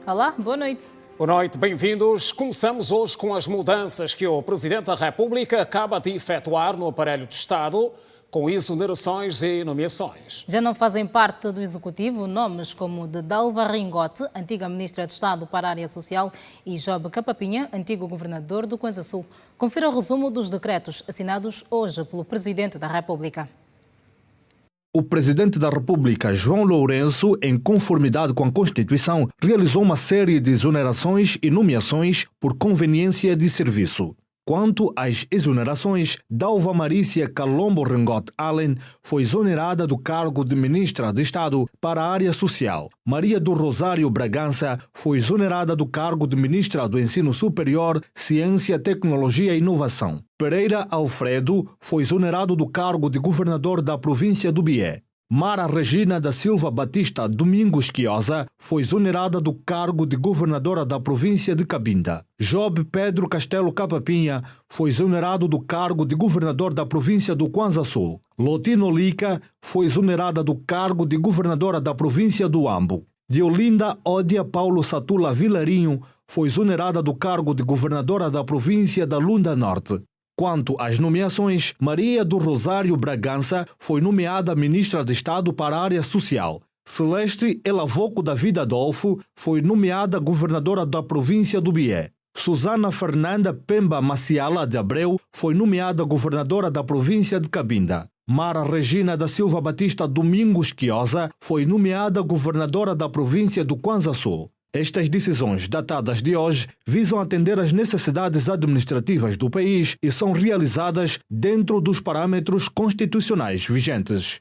Olá, boa noite. Boa noite, bem-vindos. Começamos hoje com as mudanças que o Presidente da República acaba de efetuar no aparelho de Estado, com exonerações e nomeações. Já não fazem parte do Executivo nomes como de Dalva Ringote, antiga Ministra de Estado para a Área Social, e Job Capapinha, antigo Governador do Kwanza Sul. Confira o resumo dos decretos assinados hoje pelo Presidente da República. O Presidente da República, João Lourenço, em conformidade com a Constituição, realizou uma série de exonerações e nomeações por conveniência de serviço. Quanto às exonerações, Dalva Marícia Calombo Ringote Allen foi exonerada do cargo de Ministra de Estado para a Área Social. Maria do Rosário Bragança foi exonerada do cargo de Ministra do Ensino Superior, Ciência, Tecnologia e Inovação. Pereira Alfredo foi exonerado do cargo de Governador da província do Bié. Mara Regina da Silva Batista Domingos Quiosa foi exonerada do cargo de governadora da província de Cabinda. Job Pedro Castelo Capapinha foi exonerado do cargo de governador da província do Kwanza Sul. Lotino Lica foi exonerada do cargo de governadora da província do Ambo. Diolinda Ódia Paulo Satula Vilarinho foi exonerada do cargo de governadora da província da Lunda Norte. Quanto às nomeações, Maria do Rosário Bragança foi nomeada Ministra de Estado para a Área Social. Celeste Elavoco da Vida Adolfo foi nomeada Governadora da província do Bié. Susana Fernanda Pemba Maciala de Abreu foi nomeada Governadora da província de Cabinda. Mara Regina da Silva Batista Domingos Quiosa foi nomeada Governadora da província do Kwanza Sul. Estas decisões, datadas de hoje, visam atender às necessidades administrativas do país e são realizadas dentro dos parâmetros constitucionais vigentes.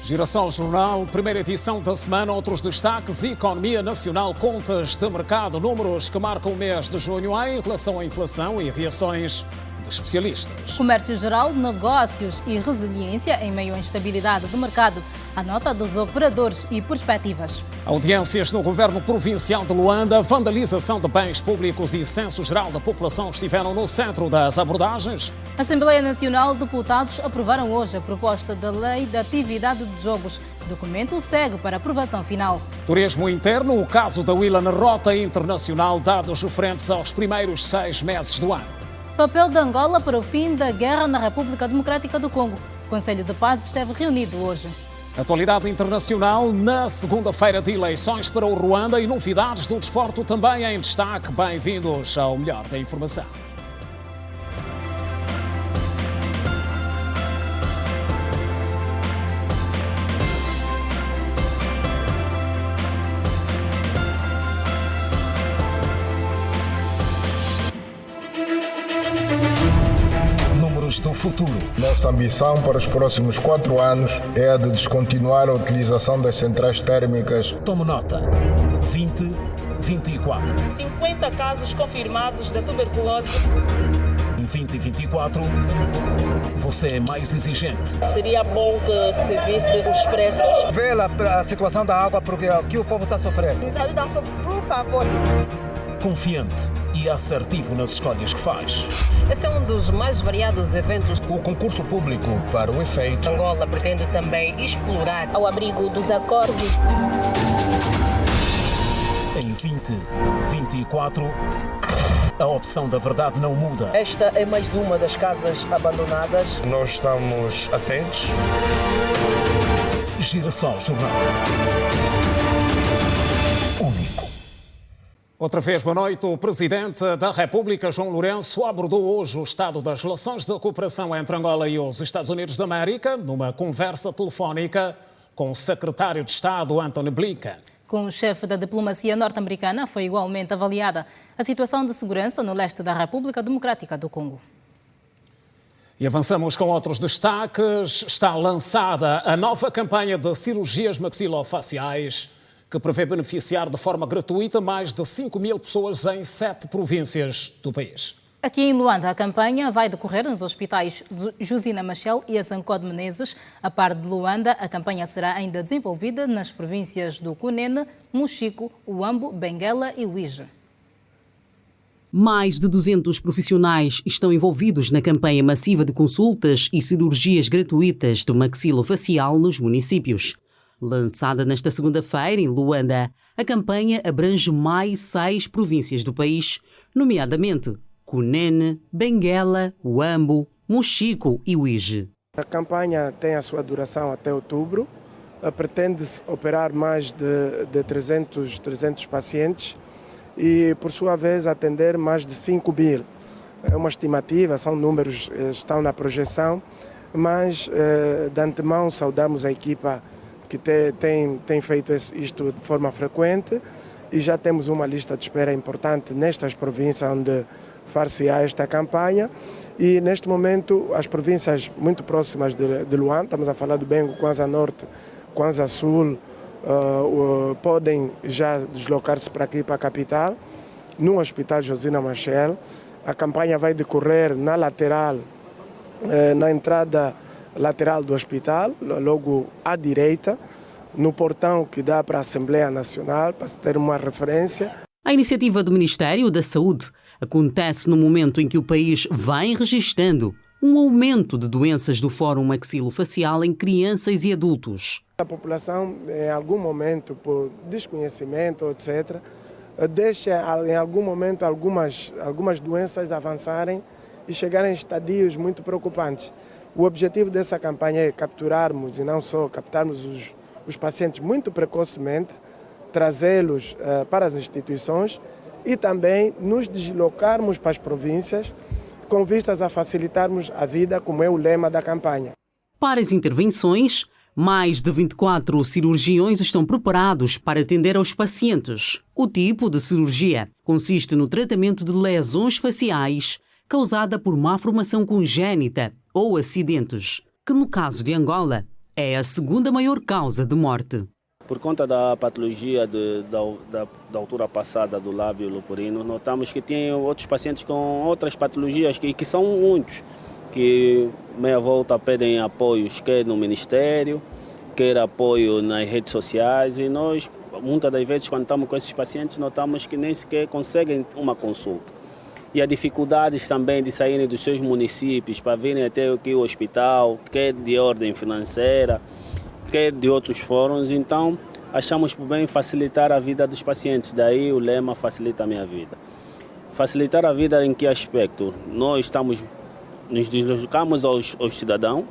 Girassol Jornal, primeira edição da semana, outros destaques: economia nacional, contas de mercado, números que marcam o mês de junho em relação à inflação e reações de especialistas. Comércio geral, negócios e resiliência em meio à instabilidade do mercado. A nota dos operadores e perspectivas. Audiências no governo provincial de Luanda, vandalização de bens públicos e censo geral da população estiveram no centro das abordagens. A Assembleia Nacional de Deputados aprovaram hoje a proposta da Lei da Atividade de Jogos. O documento segue para aprovação final. Turismo interno, o caso da Willa na rota internacional, dados referentes aos primeiros 6 meses do ano. Papel de Angola para o fim da guerra na República Democrática do Congo. O Conselho de Paz esteve reunido hoje. Atualidade internacional na segunda-feira de eleições para o Ruanda e novidades do desporto também em destaque. Bem-vindos ao melhor da informação. Do futuro. Nossa ambição para os próximos 4 anos é a de descontinuar a utilização das centrais térmicas. Tome nota. 2024. 50 casos confirmados da tuberculose. Em 2024, você é mais exigente. Seria bom que se visse os preços. Pela a situação da água, porque aqui o povo está sofrendo. Por favor. Confiante e assertivo nas escolhas que faz. Esse é um dos mais variados eventos. O concurso público para o efeito. Angola pretende também explorar ao abrigo dos acordos. Em 2024, a opção da verdade não muda. Esta é mais uma das casas abandonadas. Nós estamos atentos. Girassol Jornal. Único. Outra vez, boa noite. O Presidente da República, João Lourenço, abordou hoje o estado das relações de cooperação entre Angola e os Estados Unidos da América numa conversa telefónica com o Secretário de Estado, Antony Blinken. Com o chefe da diplomacia norte-americana, foi igualmente avaliada a situação de segurança no leste da República Democrática do Congo. E avançamos com outros destaques. Está lançada a nova campanha de cirurgias maxilofaciais, que prevê beneficiar de forma gratuita mais de 5.000 pessoas em 7 províncias do país. Aqui em Luanda, a campanha vai decorrer nos hospitais Josina Machel e Azancode Menezes. A par de Luanda, a campanha será ainda desenvolvida nas províncias do Cunene, Mochico, Uambo, Benguela e Uíge. Mais de 200 profissionais estão envolvidos na campanha massiva de consultas e cirurgias gratuitas do maxilofacial nos municípios. Lançada nesta segunda-feira em Luanda, A campanha abrange mais 6 províncias do país, nomeadamente Cunene, Benguela, Huambo, Mochico e Uíge. A campanha tem a sua duração até outubro. Pretende-se operar mais de 300 pacientes e, por sua vez, atender mais de 5 mil. É uma estimativa, são números que estão na projeção, mas de antemão saudamos a equipa que tem feito isto de forma frequente e já temos uma lista de espera importante nestas províncias onde far-se-á esta campanha. E neste momento as províncias muito próximas de Luanda, estamos a falar do Bengo, Kwanza Norte, Kwanza Sul, podem já deslocar-se para aqui, para a capital, no Hospital Josina Machel. A campanha vai decorrer na lateral, na entrada lateral do hospital, logo à direita, no portão que dá para a Assembleia Nacional, para se ter uma referência. A iniciativa do Ministério da Saúde acontece no momento em que o país vai registrando um aumento de doenças do Fórum maxilofacial em crianças e adultos. A população, em algum momento, por desconhecimento, etc., deixa em algum momento algumas doenças avançarem e chegarem a estadios muito preocupantes. O objetivo dessa campanha é capturarmos, e não só captarmos os pacientes muito precocemente, trazê-los para as instituições e também nos deslocarmos para as províncias com vistas a facilitarmos a vida, como é o lema da campanha. Para as intervenções, mais de 24 cirurgiões estão preparados para atender aos pacientes. O tipo de cirurgia consiste no tratamento de lesões faciais causada por má formação congénita ou acidentes, que no caso de Angola é a segunda maior causa de morte. Por conta da patologia da altura passada do lábio leporino, notamos que tem outros pacientes com outras patologias que são muitos, que meia volta pedem apoios, quer no Ministério, quer apoio nas redes sociais, e nós, muitas das vezes, quando estamos com esses pacientes, notamos que nem sequer conseguem uma consulta. E há dificuldades também de saírem dos seus municípios para virem até aqui o hospital, quer de ordem financeira, quer de outros fóruns. Então, achamos por bem facilitar a vida dos pacientes. Daí o lema Facilita a Minha Vida. Facilitar a vida em que aspecto? Nós nos deslocamos aos cidadãos,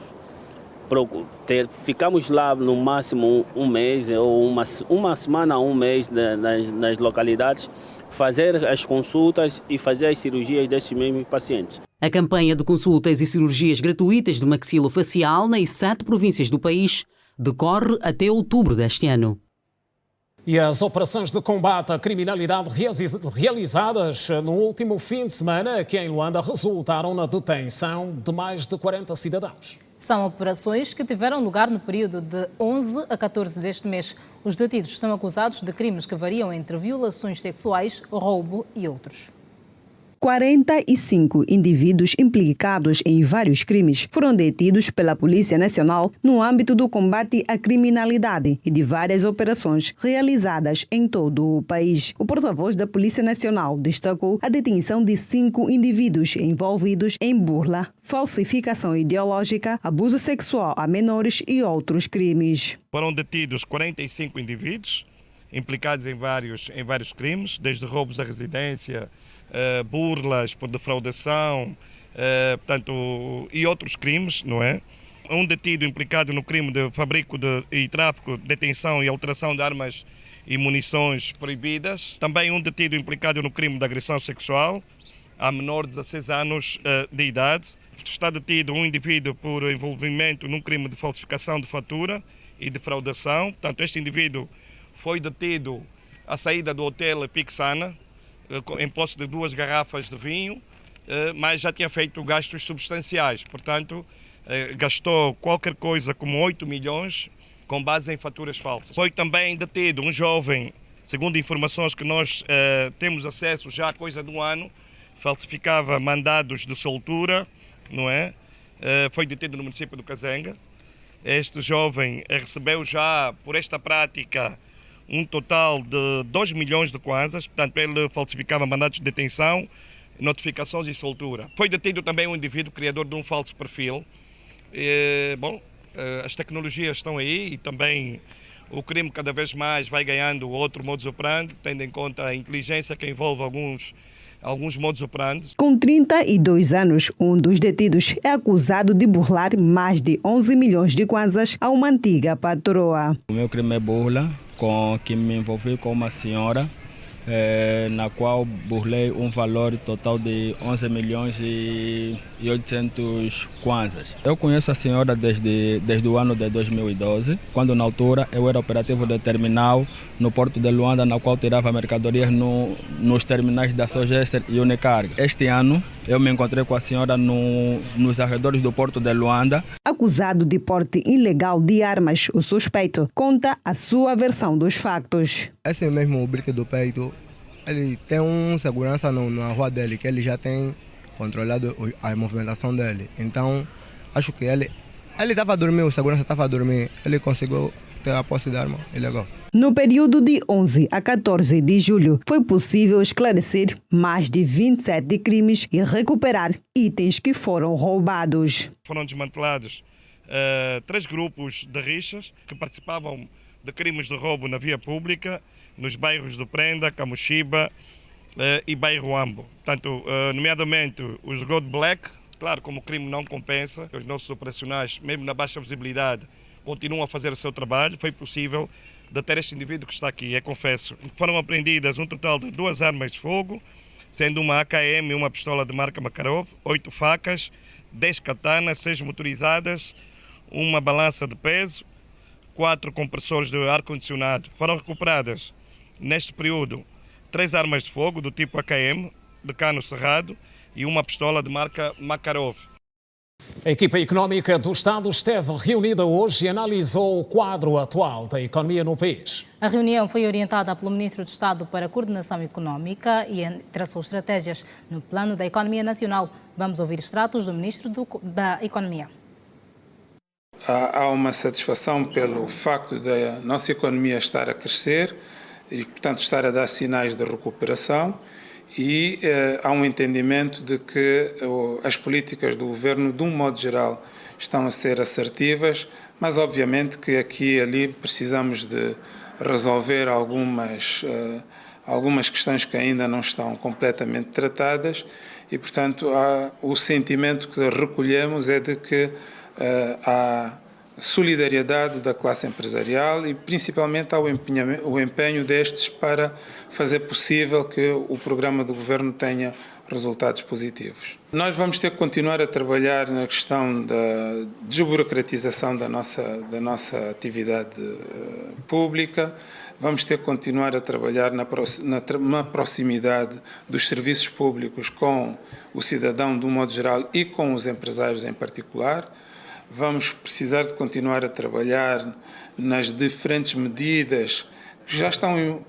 ficamos lá no máximo um mês ou uma semana a um mês nas localidades, fazer as consultas e fazer as cirurgias desses mesmos pacientes. A campanha de consultas e cirurgias gratuitas de maxilofacial nas 7 províncias do país decorre até outubro deste ano. E as operações de combate à criminalidade realizadas no último fim de semana aqui em Luanda resultaram na detenção de mais de 40 cidadãos. São operações que tiveram lugar no período de 11 a 14 deste mês. Os detidos são acusados de crimes que variam entre violações sexuais, roubo e outros. 45 indivíduos implicados em vários crimes foram detidos pela Polícia Nacional no âmbito do combate à criminalidade e de várias operações realizadas em todo o país. O porta-voz da Polícia Nacional destacou a detenção de 5 indivíduos envolvidos em burla, falsificação ideológica, abuso sexual a menores e outros crimes. Foram detidos 45 indivíduos implicados em vários crimes, desde roubos à residência, burlas por defraudação, e outros crimes, não é? Um detido implicado no crime de fabrico e tráfico, detenção e alteração de armas e munições proibidas. Também um detido implicado no crime de agressão sexual a menor de 16 anos de idade. Está detido um indivíduo por envolvimento num crime de falsificação de fatura e defraudação. Portanto, este indivíduo foi detido à saída do hotel Pixana, em posse de 2 garrafas de vinho, mas já tinha feito gastos substanciais. Portanto, gastou qualquer coisa como 8 milhões com base em faturas falsas. Foi também detido um jovem, segundo informações que nós temos acesso já há coisa de um ano, falsificava mandados de soltura, não é? Foi detido no município do Kazenga. Este jovem recebeu já, por esta prática, um total de 2 milhões de kwanzas, portanto ele falsificava mandatos de detenção, notificações e soltura. Foi detido também um indivíduo criador de um falso perfil. As tecnologias estão aí e também O crime cada vez mais vai ganhando outro modus operandi, tendo em conta a inteligência que envolve alguns modus operandi. Com 32 anos, um dos detidos é acusado de burlar mais de 11 milhões de kwanzas a uma antiga patroa. O meu crime é burla, que me envolvi com uma senhora, na qual burlei um valor total de 11 milhões e 800 kwanzas. Eu conheço a senhora desde o ano de 2012, quando na altura eu era operativo de terminal no porto de Luanda, na qual tirava mercadorias nos terminais da Sogester e Unicarga. Este ano eu me encontrei com a senhora nos arredores do porto de Luanda. Acusado de porte ilegal de armas, o suspeito conta a sua versão dos factos. Esse mesmo brique do peito, ele tem um segurança na rua dele, que ele já tem controlado a movimentação dele. Então, acho que ele estava a dormir, o segurança estava a dormir, ele conseguiu ter a posse de arma ilegal. No período de 11 a 14 de julho, foi possível esclarecer mais de 27 crimes e recuperar itens que foram roubados. Foram desmantelados 3 grupos de rixas que participavam de crimes de roubo na via pública, nos bairros do Prenda, Camuxiba e bairro Ambo. Portanto, nomeadamente os Gold Black, claro, como o crime não compensa, os nossos operacionais, mesmo na baixa visibilidade, continuam a fazer o seu trabalho. Foi possível deter este indivíduo que está aqui, confesso. Foram apreendidas um total de 2 armas de fogo, sendo uma AKM e uma pistola de marca Makarov, 8 facas, 10 katanas, 6 motorizadas, uma balança de peso, 4 compressores de ar-condicionado. Foram recuperadas, neste período, 3 armas de fogo do tipo AKM, de cano cerrado, e uma pistola de marca Makarov. A equipa económica do Estado esteve reunida hoje e analisou o quadro atual da economia no país. A reunião foi orientada pelo Ministro de Estado para a Coordenação Económica e traçou estratégias no plano da economia nacional. Vamos ouvir extratos do Ministro da Economia. Há uma satisfação pelo facto da nossa economia estar a crescer e, portanto, estar a dar sinais de recuperação. E há um entendimento de que as políticas do governo, de um modo geral, estão a ser assertivas, mas obviamente que aqui e ali precisamos de resolver algumas questões que ainda não estão completamente tratadas e, portanto, o sentimento que recolhemos é de que há solidariedade da classe empresarial e principalmente ao empenho destes para fazer possível que o programa do governo tenha resultados positivos. Nós vamos ter que continuar a trabalhar na questão da desburocratização da nossa atividade pública, vamos ter que continuar a trabalhar na proximidade dos serviços públicos com o cidadão de um modo geral e com os empresários em particular. Vamos precisar de continuar a trabalhar nas diferentes medidas que já estão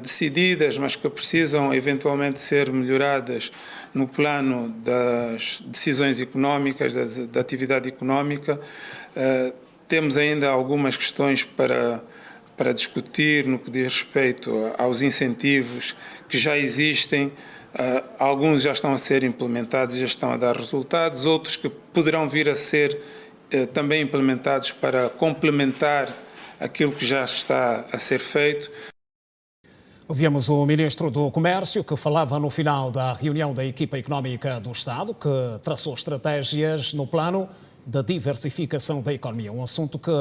decididas, mas que precisam eventualmente ser melhoradas no plano das decisões económicas, da atividade económica. Temos ainda algumas questões para discutir no que diz respeito aos incentivos que já existem. Alguns já estão a ser implementados e já estão a dar resultados, outros que poderão vir a ser também implementados para complementar aquilo que já está a ser feito. Ouvimos o Ministro do Comércio, que falava no final da reunião da equipa económica do Estado, que traçou estratégias no plano da diversificação da economia, um assunto que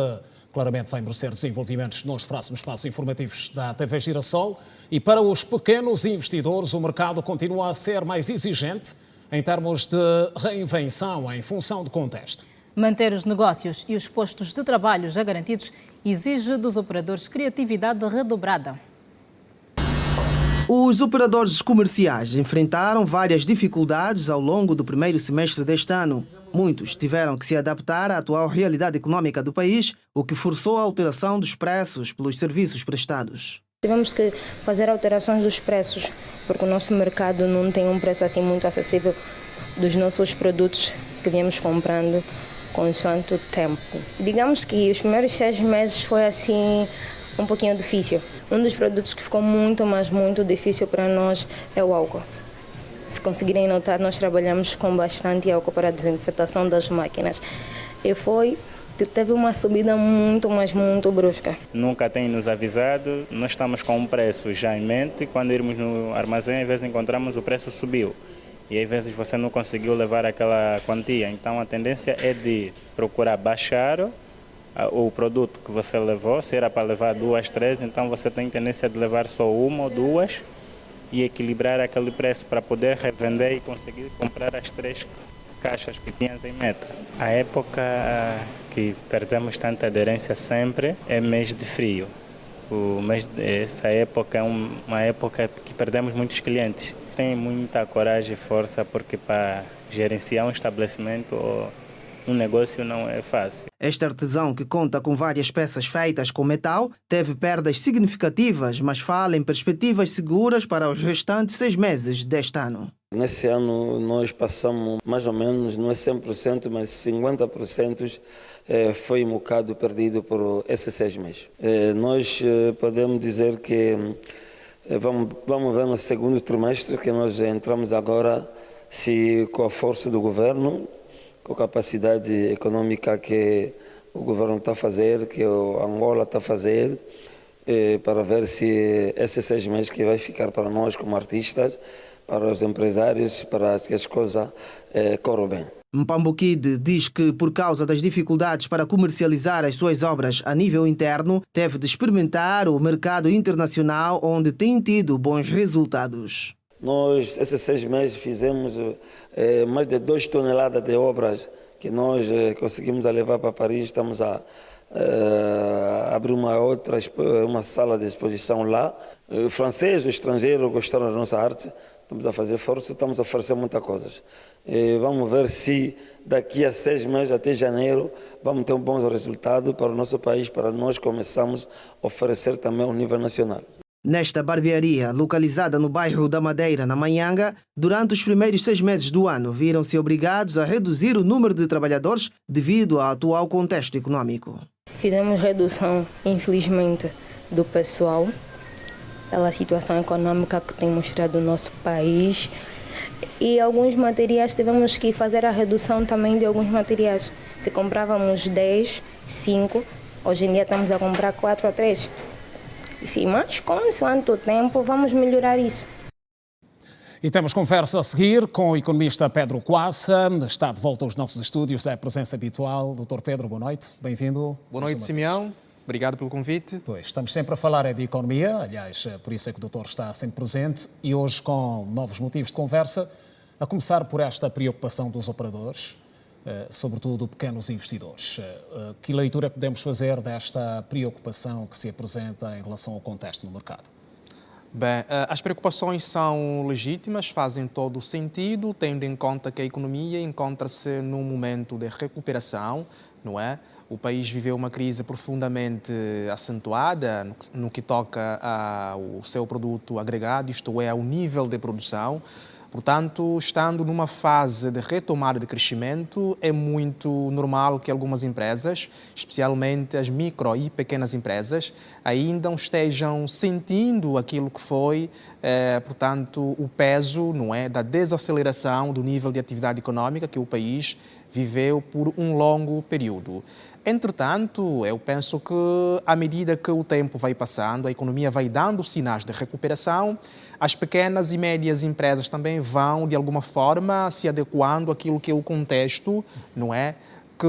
claramente vai merecer desenvolvimentos nos próximos passos informativos da TV Girassol. E para os pequenos investidores, o mercado continua a ser mais exigente em termos de reinvenção em função do contexto. Manter os negócios e os postos de trabalho já garantidos exige dos operadores criatividade redobrada. Os operadores comerciais enfrentaram várias dificuldades ao longo do primeiro semestre deste ano. Muitos tiveram que se adaptar à atual realidade econômica do país, o que forçou a alteração dos preços pelos serviços prestados. Tivemos que fazer alterações dos preços, porque o nosso mercado não tem um preço assim muito acessível dos nossos produtos que viemos comprando consoante o tempo. Digamos que os primeiros 6 meses foi assim um pouquinho difícil. Um dos produtos que ficou muito difícil para nós é o álcool. Se conseguirem notar, nós trabalhamos com bastante álcool para a desinfetação das máquinas. E foi teve uma subida muito, mas muito brusca. Nunca tem nos avisado, nós estamos com um preço já em mente, quando irmos no armazém, às vezes encontramos o preço subiu. E às vezes você não conseguiu levar aquela quantia. Então a tendência é de procurar baixar o produto que você levou. Se era para levar 2, 3, então você tem tendência de levar só 1 ou 2 e equilibrar aquele preço para poder revender e conseguir comprar as 3 caixas que tinhas em meta. A época que perdemos tanta aderência sempre é mês de frio. Essa época é uma época que perdemos muitos clientes. Tem muita coragem e força porque para gerenciar um estabelecimento ou um negócio não é fácil. Este artesão, que conta com várias peças feitas com metal, teve perdas significativas, mas fala em perspectivas seguras para os restantes 6 meses deste ano. Nesse ano nós passamos mais ou menos, não é 100%, mas 50% foi um bocado perdido por esses 6 meses. Nós podemos dizer que vamos ver no segundo trimestre que nós entramos agora, se com a força do governo, com a capacidade econômica que o governo está a fazer, que o Angola está a fazer, para ver se esses 6 meses que vai ficar para nós como artistas, para os empresários, para que as coisas corram bem. Mpambukide diz que, por causa das dificuldades para comercializar as suas obras a nível interno, teve de experimentar o mercado internacional, onde tem tido bons resultados. Nós, esses 6 meses, fizemos mais de 2 toneladas de obras que nós conseguimos levar para Paris. Estamos a abrir uma sala de exposição lá. O francês, o estrangeiro gostaram da nossa arte. Estamos a fazer força, estamos a oferecer muitas coisas. Vamos ver se daqui a 6 meses, até janeiro, vamos ter um bom resultado para o nosso país, para nós começarmos a oferecer também ao nível nacional. Nesta barbearia, localizada no bairro da Madeira, na Manhanga, durante os primeiros 6 meses do ano, viram-se obrigados a reduzir o número de trabalhadores devido ao atual contexto econômico. Fizemos redução, infelizmente, do pessoal, pela situação econômica que tem mostrado o nosso país. E alguns materiais, tivemos que fazer a redução também de alguns materiais. Se comprávamos 10, 5, hoje em dia estamos a comprar 4 ou 3. Sim, mas consoante o tempo vamos melhorar isso. E temos conversa a seguir com o economista Pedro Coassa. Está de volta aos nossos estúdios, é a presença habitual. Doutor Pedro, boa noite, bem-vindo. Boa noite, Simeão. Obrigado pelo convite. Pois, estamos sempre a falar de economia, aliás, por isso é que o doutor está sempre presente, e hoje com novos motivos de conversa, a começar por esta preocupação dos operadores, sobretudo pequenos investidores. Que leitura podemos fazer desta preocupação que se apresenta em relação ao contexto no mercado? Bem, as preocupações são legítimas, fazem todo o sentido, tendo em conta que a economia encontra-se num momento de recuperação, não é? O país viveu uma crise profundamente acentuada no que toca ao seu produto agregado, isto é, ao nível de produção. Portanto, estando numa fase de retomada de crescimento, é muito normal que algumas empresas, especialmente as micro e pequenas empresas, ainda estejam sentindo aquilo que foi, portanto, o peso, não é, da desaceleração do nível de atividade econômica que o país viveu por um longo período. Entretanto, eu penso que, à medida que o tempo vai passando, a economia vai dando sinais de recuperação, as pequenas e médias empresas também vão, de alguma forma, se adequando àquilo que é o contexto, não é? Que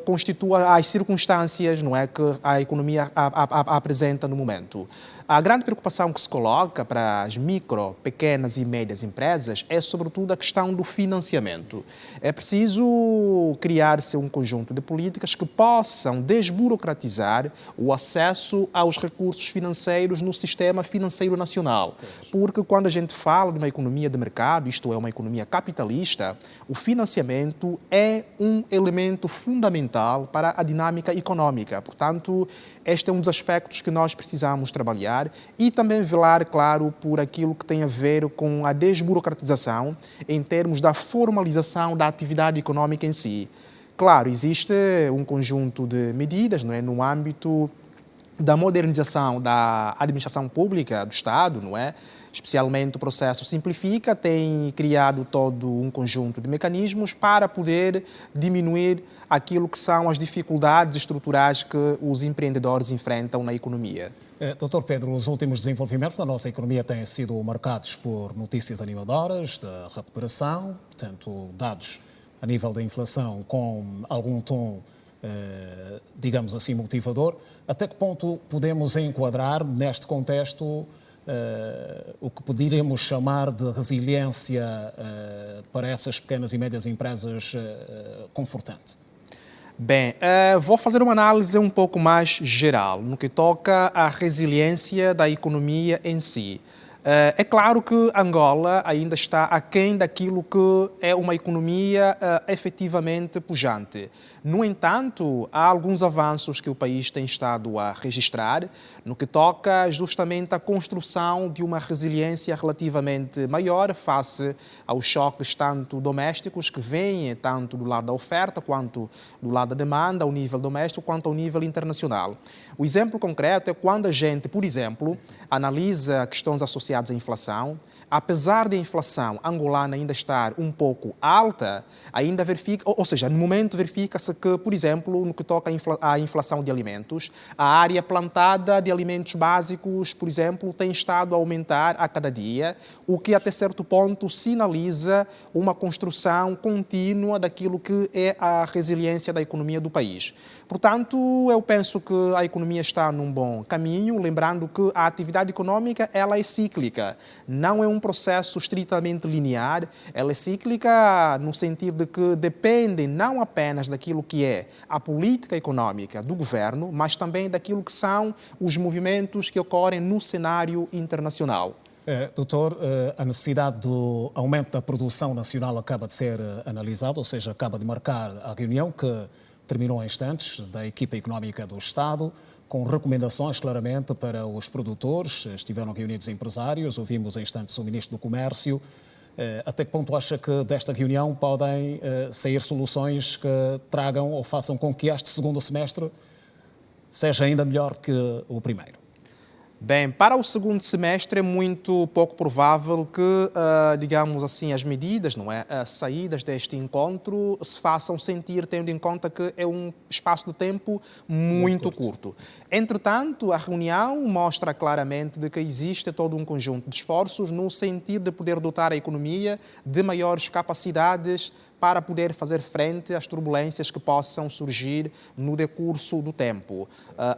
constitua as circunstâncias, não é, que a economia apresenta no momento. A grande preocupação que se coloca para as micro, pequenas e médias empresas é, sobretudo, a questão do financiamento. É preciso criar-se um conjunto de políticas que possam desburocratizar o acesso aos recursos financeiros no sistema financeiro nacional. Porque quando a gente fala de uma economia de mercado, isto é, uma economia capitalista, o financiamento é um elemento fundamental para a dinâmica econômica. Portanto, este é um dos aspectos que nós precisamos trabalhar e também velar, claro, por aquilo que tem a ver com a desburocratização em termos da formalização da atividade econômica em si. Claro, existe um conjunto de medidas, não é, no âmbito da modernização da administração pública do Estado, não é? especialmente o processo Simplifica, tem criado todo um conjunto de mecanismos para poder diminuir aquilo que são as dificuldades estruturais que os empreendedores enfrentam na economia. Dr. Pedro, os últimos desenvolvimentos da nossa economia têm sido marcados por notícias animadoras da recuperação, portanto, dados a nível da inflação com algum tom, digamos assim, motivador. Até que ponto podemos enquadrar neste contexto o que poderíamos chamar de resiliência para essas pequenas e médias empresas confortante? Bem, vou fazer uma análise um pouco mais geral no que toca à resiliência da economia em si. É claro que Angola ainda está aquém daquilo que é uma economia efetivamente pujante. No entanto, há alguns avanços que o país tem estado a registrar no que toca justamente à construção de uma resiliência relativamente maior face aos choques tanto domésticos que vêm tanto do lado da oferta quanto do lado da demanda, ao nível doméstico quanto ao nível internacional. O exemplo concreto é quando a gente, por exemplo, analisa questões associadas à inflação. Apesar da inflação angolana ainda estar um pouco alta, ainda verifica, ou seja, no momento verifica-se que, por exemplo, no que toca à inflação de alimentos, a área plantada de alimentos básicos, por exemplo, tem estado a aumentar a cada dia, o que até certo ponto sinaliza uma construção contínua daquilo que é a resiliência da economia do país. Portanto, eu penso que a economia está num bom caminho, lembrando que a atividade econômica ela é cíclica, não é um processo estritamente linear, ela é cíclica no sentido de que depende não apenas daquilo que é a política econômica do governo, mas também daquilo que são os movimentos que ocorrem no cenário internacional. Doutor, a necessidade do aumento da produção nacional acaba de ser analisada, ou seja, acaba de marcar a reunião que terminou em instantes da equipa económica do Estado, com recomendações claramente para os produtores. Estiveram reunidos empresários, ouvimos em instantes o Ministro do Comércio. Até que ponto acha que desta reunião podem sair soluções que tragam ou façam com que este segundo semestre seja ainda melhor que o primeiro? Bem, para o segundo semestre é muito pouco provável que, digamos assim, as medidas, não é, as saídas deste encontro se façam sentir, tendo em conta que é um espaço de tempo muito curto. Entretanto, a reunião mostra claramente de que existe todo um conjunto de esforços no sentido de poder dotar a economia de maiores capacidades para poder fazer frente às turbulências que possam surgir no decurso do tempo.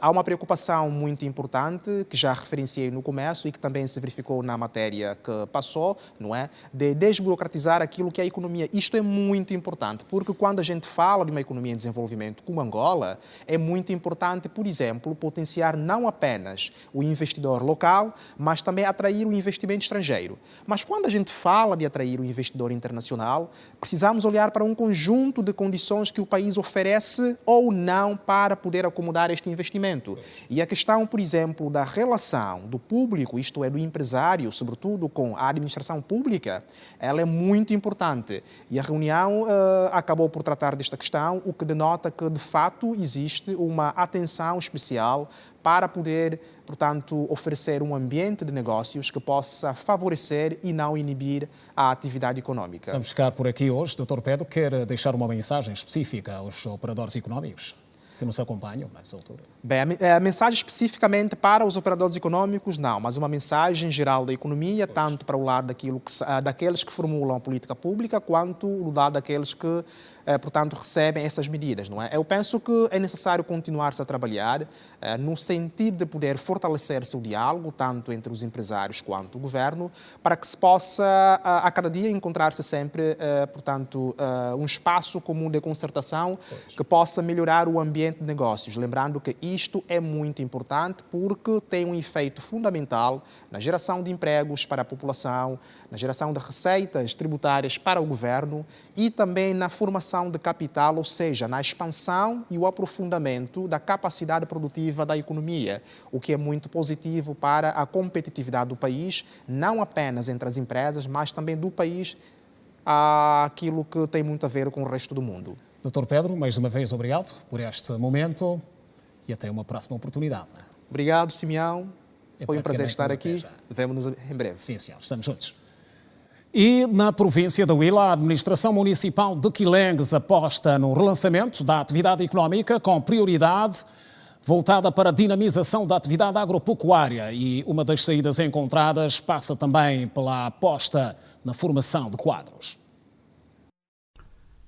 Há uma preocupação muito importante, que já referenciei no começo e que também se verificou na matéria que passou, não é? De desburocratizar aquilo que é a economia. Isto é muito importante, porque quando a gente fala de uma economia em desenvolvimento como Angola, é muito importante, por exemplo, potenciar não apenas o investidor local, mas também atrair o investimento estrangeiro. Mas quando a gente fala de atrair o investidor internacional, precisamos olhar para um conjunto de condições que o país oferece ou não para poder acomodar este investimento. E a questão, por exemplo, da relação do público, isto é, do empresário, sobretudo com a administração pública, ela é muito importante. E a reunião acabou por tratar desta questão, o que denota que, de fato, existe uma atenção especial para poder, portanto, oferecer um ambiente de negócios que possa favorecer e não inibir a atividade econômica. Vamos ficar por aqui hoje. Dr. Pedro, quer deixar uma mensagem específica aos operadores económicos que nos acompanham nessa altura? Bem, a mensagem especificamente para os operadores econômicos, não, mas uma mensagem geral da economia, tanto para o lado daqueles que formulam a política pública, quanto do lado daqueles que, portanto, recebem essas medidas, não é? Eu penso que é necessário continuar-se a trabalhar no sentido de poder fortalecer-se o diálogo, tanto entre os empresários quanto o governo, para que se possa, a cada dia, encontrar-se sempre, portanto, um espaço comum de concertação que possa melhorar o ambiente de negócios. Lembrando que isto é muito importante porque tem um efeito fundamental na geração de empregos para a população, na geração de receitas tributárias para o governo e também na formação de capital, ou seja, na expansão e o aprofundamento da capacidade produtiva da economia, o que é muito positivo para a competitividade do país, não apenas entre as empresas, mas também do país, aquilo que tem muito a ver com o resto do mundo. Dr. Pedro, mais uma vez, obrigado por este momento e até uma próxima oportunidade. Obrigado, Simeão. Foi um prazer estar aqui. Vemo-nos em breve. Sim, senhor. Estamos juntos. E na província da Huila, a administração municipal de Quilengues aposta no relançamento da atividade económica com prioridade voltada para a dinamização da atividade agropecuária. E uma das saídas encontradas passa também pela aposta na formação de quadros.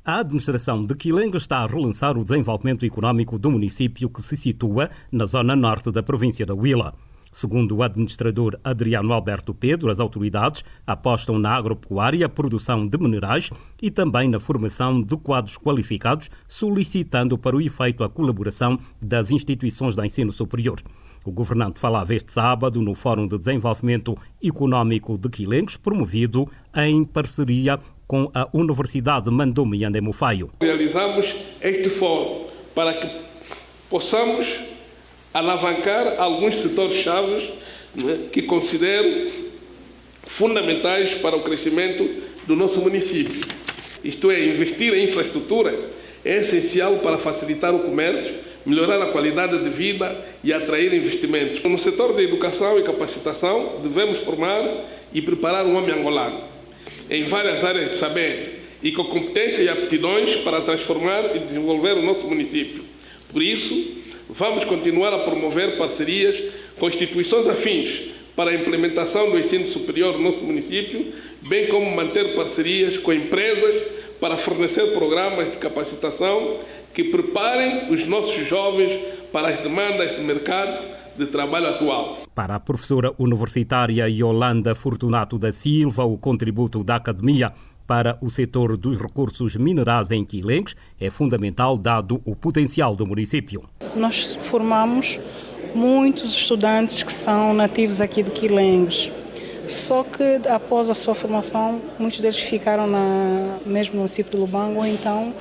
A administração de Quilengues está a relançar o desenvolvimento económico do município que se situa na zona norte da província da Huila. Segundo o administrador Adriano Alberto Pedro, as autoridades apostam na agropecuária, produção de minerais e também na formação de quadros qualificados, solicitando para o efeito a colaboração das instituições de ensino superior. O governante falava este sábado no Fórum de Desenvolvimento Económico de Quilengues, promovido em parceria com a Universidade Mandume Yandé Mufaio. Realizamos este fórum para que possamos alavancar alguns setores-chave, que considero fundamentais para o crescimento do nosso município. Isto é, investir em infraestrutura é essencial para facilitar o comércio, melhorar a qualidade de vida e atrair investimentos. No setor da educação e capacitação, devemos formar e preparar o homem angolano em várias áreas de saber e com competência e aptidões para transformar e desenvolver o nosso município. Por isso, vamos continuar a promover parcerias com instituições afins para a implementação do ensino superior no nosso município, bem como manter parcerias com empresas para fornecer programas de capacitação que preparem os nossos jovens para as demandas do mercado de trabalho atual. Para a professora universitária Yolanda Fortunato da Silva, o contributo da academia para o setor dos recursos minerais em Quilengues é fundamental, dado o potencial do município. Nós formamos muitos estudantes que são nativos aqui de Quilengues, só que após a sua formação, muitos deles ficaram mesmo no município de Lubango, ou então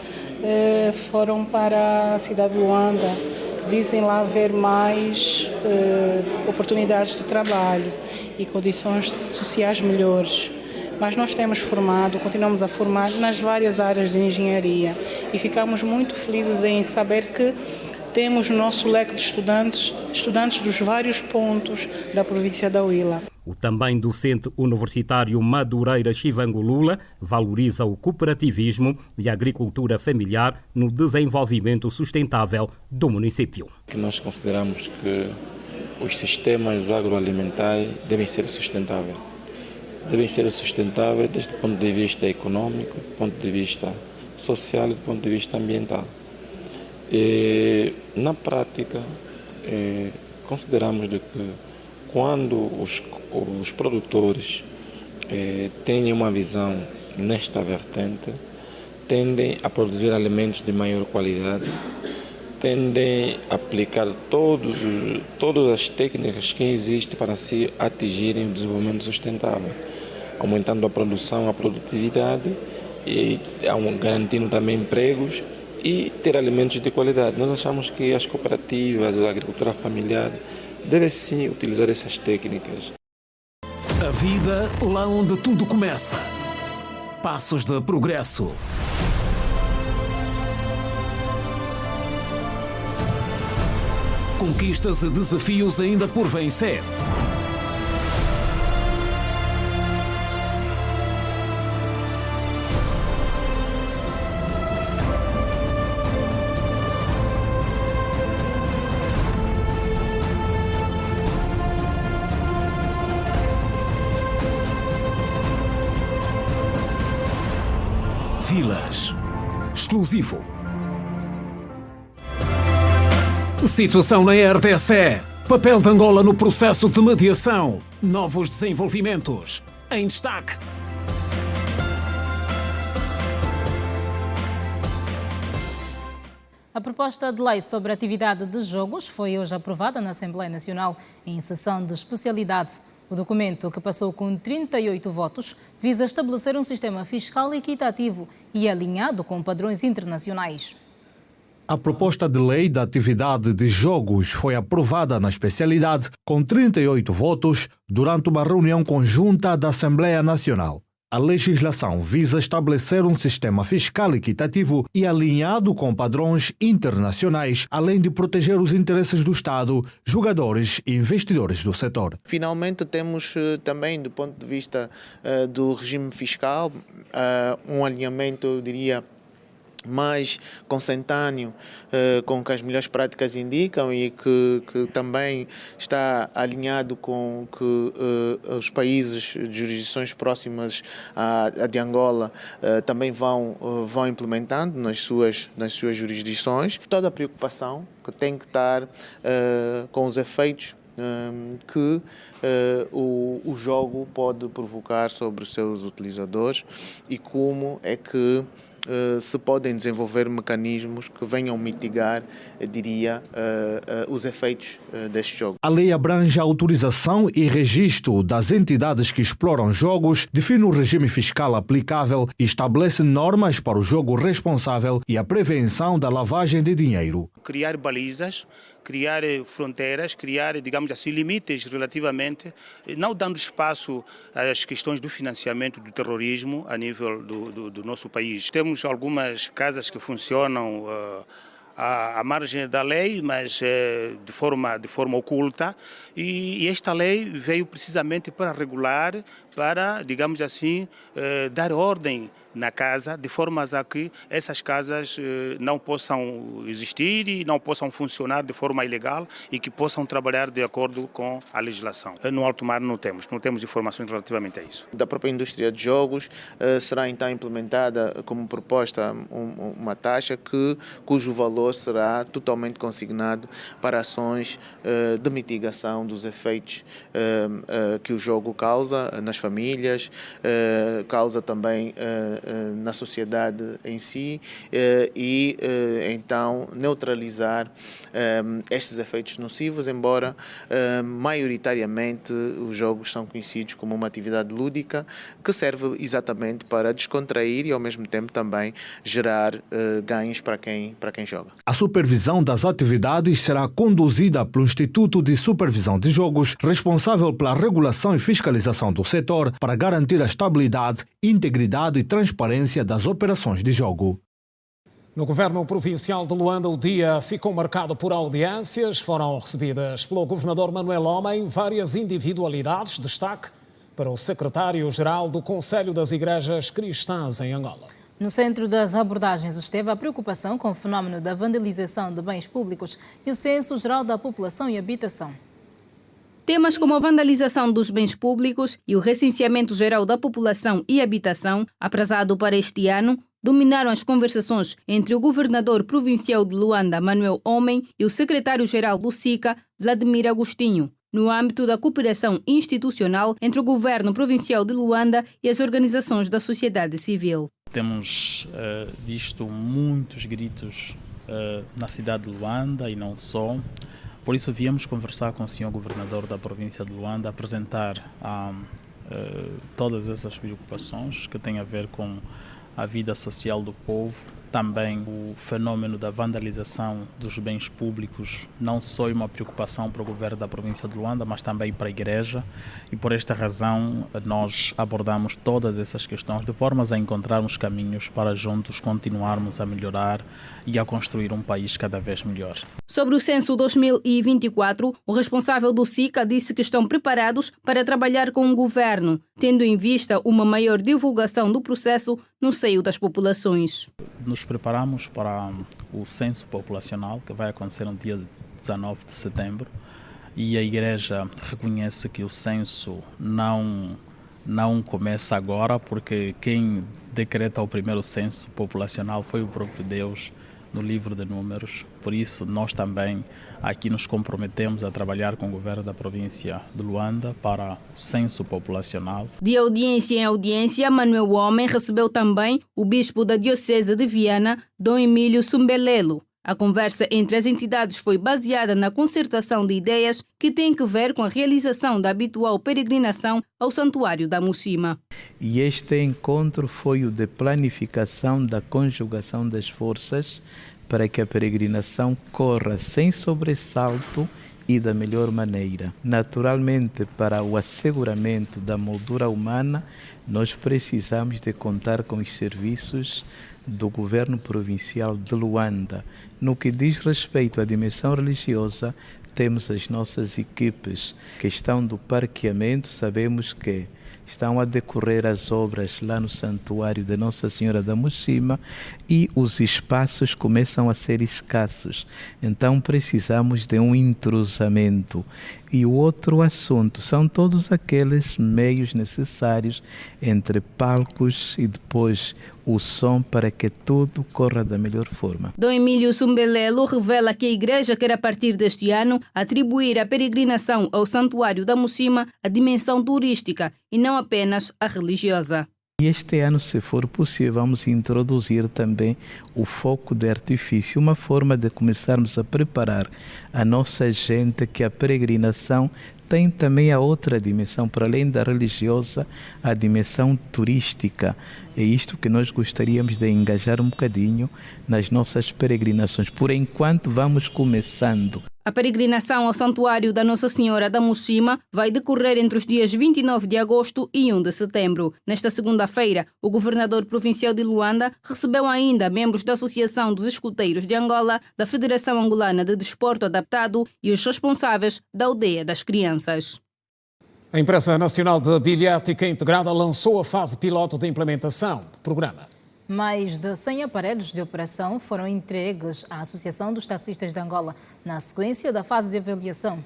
foram para a cidade de Luanda. Dizem lá haver mais oportunidades de trabalho e condições sociais melhores. Mas nós temos formado, continuamos a formar nas várias áreas de engenharia e ficamos muito felizes em saber que temos no nosso leque de estudantes dos vários pontos da província da Huila. O também docente universitário Madureira Chivangolula valoriza o cooperativismo e a agricultura familiar no desenvolvimento sustentável do município. Nós consideramos que os sistemas agroalimentares devem ser sustentáveis. Devem ser sustentáveis desde o ponto de vista econômico, do ponto de vista social e do ponto de vista ambiental. E, na prática, consideramos de que quando os produtores têm uma visão nesta vertente, tendem a produzir alimentos de maior qualidade, tendem a aplicar todas as técnicas que existem para se atingirem o desenvolvimento sustentável, aumentando a produção, a produtividade e garantindo também empregos e ter alimentos de qualidade. Nós achamos que as cooperativas, a agricultura familiar devem sim utilizar essas técnicas. A vida lá onde tudo começa. Passos de progresso. Conquistas e desafios ainda por vencer. Vilas. Exclusivo. Situação na RDC. Papel de Angola no processo de mediação. Novos desenvolvimentos. Em destaque. A proposta de lei sobre a atividade de jogos foi hoje aprovada na Assembleia Nacional em sessão de especialidade. O documento, que passou com 38 votos, visa estabelecer um sistema fiscal equitativo e alinhado com padrões internacionais. A proposta de lei da atividade de jogos foi aprovada na especialidade com 38 votos durante uma reunião conjunta da Assembleia Nacional. A legislação visa estabelecer um sistema fiscal equitativo e alinhado com padrões internacionais, além de proteger os interesses do Estado, jogadores e investidores do setor. Finalmente temos também, do ponto de vista do regime fiscal, um alinhamento, eu diria, mais consentâneo com o que as melhores práticas indicam e que também está alinhado com que os países de jurisdições próximas à de Angola também vão implementando nas suas jurisdições. Toda a preocupação que tem que estar com os efeitos que o jogo pode provocar sobre os seus utilizadores e como é que se podem desenvolver mecanismos que venham mitigar, diria, os efeitos deste jogo. A lei abrange a autorização e registro das entidades que exploram jogos, define o regime fiscal aplicável e estabelece normas para o jogo responsável e a prevenção da lavagem de dinheiro. Criar balizas, criar fronteiras, criar, digamos assim, limites relativamente, não dando espaço às questões do financiamento do terrorismo a nível do nosso país. Temos algumas casas que funcionam à margem da lei, mas de forma oculta, e esta lei veio precisamente para regular, para, digamos assim, dar ordem na casa, de forma a que essas casas não possam existir e não possam funcionar de forma ilegal e que possam trabalhar de acordo com a legislação. No alto mar não temos informações relativamente a isso. Da própria indústria de jogos será então implementada como proposta uma taxa cujo valor será totalmente consignado para ações de mitigação dos efeitos que o jogo causa nas famílias, causa também na sociedade em si e então neutralizar estes efeitos nocivos, embora maioritariamente os jogos são conhecidos como uma atividade lúdica que serve exatamente para descontrair e ao mesmo tempo também gerar ganhos para quem joga. A supervisão das atividades será conduzida pelo Instituto de Supervisão de Jogos, responsável pela regulação e fiscalização do setor para garantir a estabilidade, integridade e transparência das operações de jogo. No Governo Provincial de Luanda, o dia ficou marcado por audiências. Foram recebidas pelo Governador Manuel Homem várias individualidades. Destaque para o Secretário-Geral do Conselho das Igrejas Cristãs em Angola. No centro das abordagens esteve a preocupação com o fenómeno da vandalização de bens públicos e o Censo Geral da População e Habitação. Temas como a vandalização dos bens públicos e o recenseamento geral da população e habitação, aprazado para este ano, dominaram as conversações entre o governador provincial de Luanda, Manuel Homem, e o secretário-geral do SICA, Vladimir Agostinho, no âmbito da cooperação institucional entre o governo provincial de Luanda e as organizações da sociedade civil. Temos visto muitos gritos na cidade de Luanda e não só. Por isso viemos conversar com o senhor governador da província de Luanda, apresentar todas essas preocupações que têm a ver com a vida social do povo, também o fenômeno da vandalização dos bens públicos, não só é uma preocupação para o governo da província de Luanda, mas também para a igreja, e por esta razão nós abordamos todas essas questões de formas a encontrarmos caminhos para juntos continuarmos a melhorar e a construir um país cada vez melhor. Sobre o censo 2024, o responsável do SICA disse que estão preparados para trabalhar com o governo, tendo em vista uma maior divulgação do processo no seio das populações. Nos preparamos para o censo populacional, que vai acontecer no dia 19 de setembro, e a Igreja reconhece que o censo não começa agora, porque quem decreta o primeiro censo populacional foi o próprio Deus no livro de Números. Por isso, nós também aqui nos comprometemos a trabalhar com o governo da província de Luanda para o censo populacional. De audiência em audiência, Manuel Homem recebeu também o bispo da Diocese de Viana, Dom Emílio Sumbelelo. A conversa entre as entidades foi baseada na concertação de ideias que têm que ver com a realização da habitual peregrinação ao Santuário da Mucima. E este encontro foi o de planificação da conjugação das forças para que a peregrinação corra sem sobressalto e da melhor maneira. Naturalmente, para o asseguramento da moldura humana, nós precisamos de contar com os serviços do governo provincial de Luanda. No que diz respeito à dimensão religiosa, temos as nossas equipes. Questão do parqueamento, sabemos que estão a decorrer as obras lá no Santuário de Nossa Senhora da Mushima e os espaços começam a ser escassos. Então precisamos de um entrosamento. E o outro assunto são todos aqueles meios necessários entre palcos e depois o som para que tudo corra da melhor forma. Dom Emílio Sumbelelo revela que a Igreja quer, a partir deste ano, atribuir à peregrinação ao Santuário da Mushima a dimensão turística e não apenas a religiosa. E este ano, se for possível, vamos introduzir também o fogo de artifício, uma forma de começarmos a preparar a nossa gente que a peregrinação tem também a outra dimensão, para além da religiosa, a dimensão turística. É isto que nós gostaríamos de engajar um bocadinho nas nossas peregrinações. Por enquanto, vamos começando. A peregrinação ao Santuário da Nossa Senhora da Mushima vai decorrer entre os dias 29 de agosto e 1 de setembro. Nesta segunda-feira, o governador provincial de Luanda recebeu ainda membros da Associação dos Escuteiros de Angola, da Federação Angolana de Desporto Adaptado e os responsáveis da Aldeia das Crianças. A Empresa Nacional de Bilhética Integrada lançou a fase piloto de implementação do programa. Mais de 100 aparelhos de operação foram entregues à Associação dos Taxistas de Angola na sequência da fase de avaliação.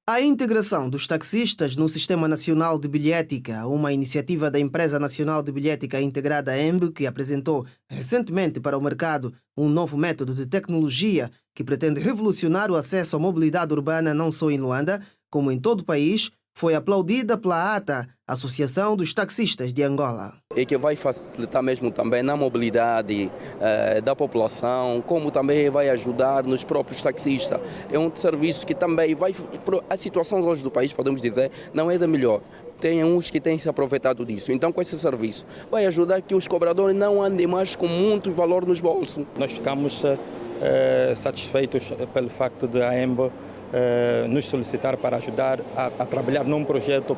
A integração dos taxistas no Sistema Nacional de Bilhética, uma iniciativa da Empresa Nacional de Bilhética Integrada EMB, que apresentou recentemente para o mercado um novo método de tecnologia que pretende revolucionar o acesso à mobilidade urbana não só em Luanda, como em todo o país, foi aplaudida pela ATA, Associação dos Taxistas de Angola. E que vai facilitar mesmo também na mobilidade da população, como também vai ajudar nos próprios taxistas. É um serviço que também vai... A situação hoje do país, podemos dizer, não é da melhor. Tem uns que têm se aproveitado disso. Então, com esse serviço, vai ajudar que os cobradores não andem mais com muito valor nos bolsos. Nós ficamos satisfeitos pelo facto de a EMB nos solicitar para ajudar a trabalhar num projeto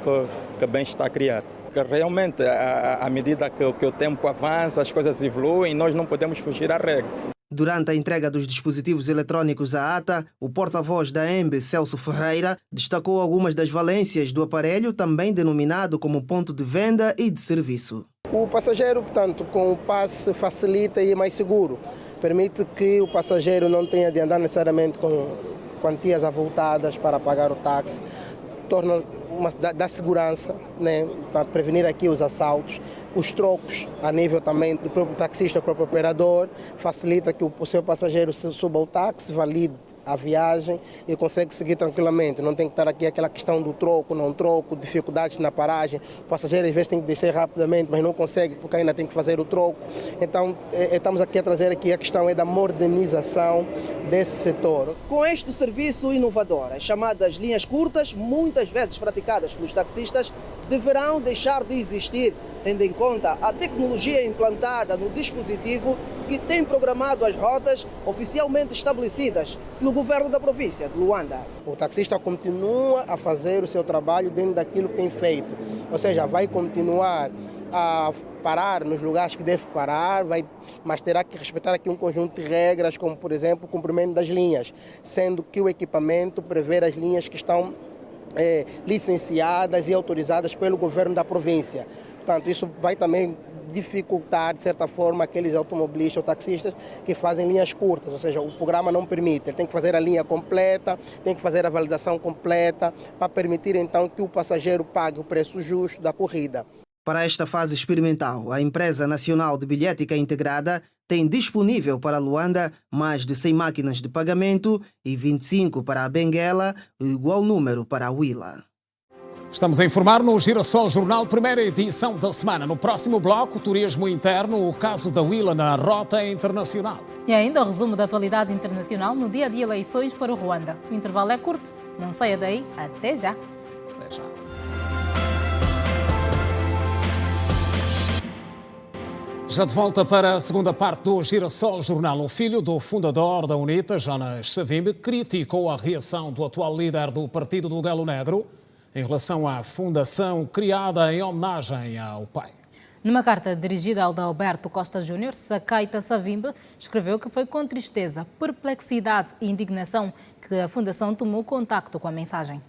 que bem está a criar. Que realmente, à medida que o tempo avança, as coisas evoluem, nós não podemos fugir à regra. Durante a entrega dos dispositivos eletrônicos à ATA, o porta-voz da EMB, Celso Ferreira, destacou algumas das valências do aparelho, também denominado como ponto de venda e de serviço. O passageiro, portanto, com o passe facilita e é mais seguro. Permite que o passageiro não tenha de andar necessariamente com quantias avultadas para pagar o táxi. Torna dá segurança, né, para prevenir aqui os assaltos, os trocos a nível também do próprio taxista, do próprio operador, facilita que o seu passageiro suba ao táxi, valide a viagem e consegue seguir tranquilamente. Não tem que estar aqui aquela questão do troco, não troco, dificuldades na paragem. O passageiro às vezes tem que descer rapidamente, mas não consegue porque ainda tem que fazer o troco. Então, estamos aqui a trazer aqui a questão da modernização desse setor. Com este serviço inovador, as chamadas linhas curtas, muitas vezes praticadas pelos taxistas, deverão deixar de existir, tendo em conta a tecnologia implantada no dispositivo que tem programado as rotas oficialmente estabelecidas pelo governo da província de Luanda. O taxista continua a fazer o seu trabalho dentro daquilo que tem feito, ou seja, vai continuar a parar nos lugares que deve parar, mas terá que respeitar aqui um conjunto de regras, como por exemplo o cumprimento das linhas, sendo que o equipamento prevê as linhas que estão licenciadas e autorizadas pelo governo da província. Portanto, isso vai também dificultar, de certa forma, aqueles automobilistas ou taxistas que fazem linhas curtas, ou seja, o programa não permite. Ele tem que fazer a linha completa, tem que fazer a validação completa, para permitir então que o passageiro pague o preço justo da corrida. Para esta fase experimental, a Empresa Nacional de Bilhética Integrada tem disponível para Luanda mais de 100 máquinas de pagamento e 25 para a Benguela, e igual número para a Huila. Estamos a informar no Girassol Jornal, primeira edição da semana. No próximo bloco, turismo interno, o caso da Huila na rota internacional. E ainda o resumo da atualidade internacional no dia de eleições para o Ruanda. O intervalo é curto, não saia daí, até já. Até já. Já de volta para a segunda parte do Girassol Jornal, o filho do fundador da UNITA, Jonas Savimbi, criticou a reação do atual líder do Partido do Galo Negro em relação à fundação criada em homenagem ao pai. Numa carta dirigida ao Adalberto Costa Júnior, Sakaita Savimbi escreveu que foi com tristeza, perplexidade e indignação que a fundação tomou contacto com a mensagem.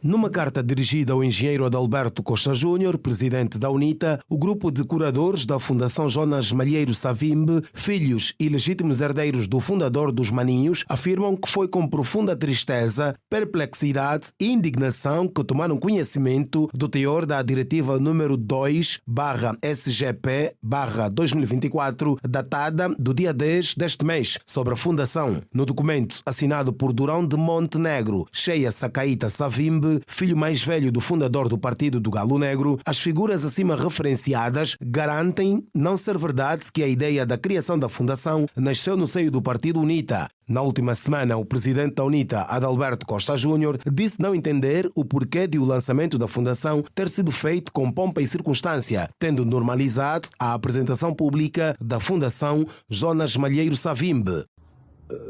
Numa carta dirigida ao engenheiro Adalberto Costa Júnior, presidente da UNITA, o grupo de curadores da Fundação Jonas Malheiro Savimbi, filhos e legítimos herdeiros do fundador dos Maninhos, afirmam que foi com profunda tristeza, perplexidade e indignação que tomaram conhecimento do teor da diretiva número 2/SGP/2024, datada do dia 10 deste mês, sobre a fundação. No documento assinado por Durão de Montenegro, Cheia Sakaita Savimbi, filho mais velho do fundador do Partido do Galo Negro, as figuras acima referenciadas garantem não ser verdade que a ideia da criação da fundação nasceu no seio do Partido UNITA. Na última semana, o presidente da UNITA, Adalberto Costa Júnior, disse não entender o porquê de o lançamento da fundação ter sido feito com pompa e circunstância, tendo normalizado a apresentação pública da Fundação Jonas Malheiro Savimbi.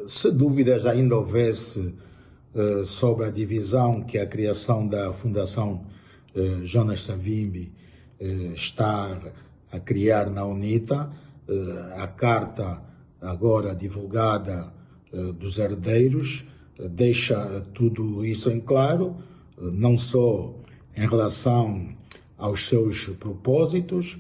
Se dúvidas ainda houvesse sobre a divisão que a criação da Fundação Jonas Savimbi está a criar na UNITA, a carta agora divulgada dos herdeiros deixa tudo isso em claro, não só em relação aos seus propósitos,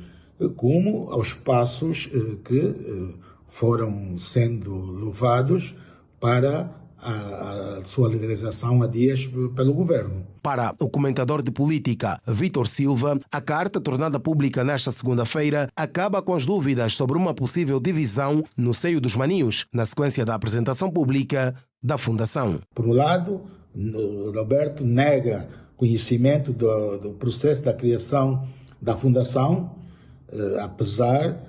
como aos passos que foram sendo levados para a sua legalização há dias pelo governo. Para o comentador de política Vítor Silva, a carta tornada pública nesta segunda-feira acaba com as dúvidas sobre uma possível divisão no seio dos Maninhos, na sequência da apresentação pública da Fundação. Por um lado, Roberto nega conhecimento do processo da criação da Fundação, apesar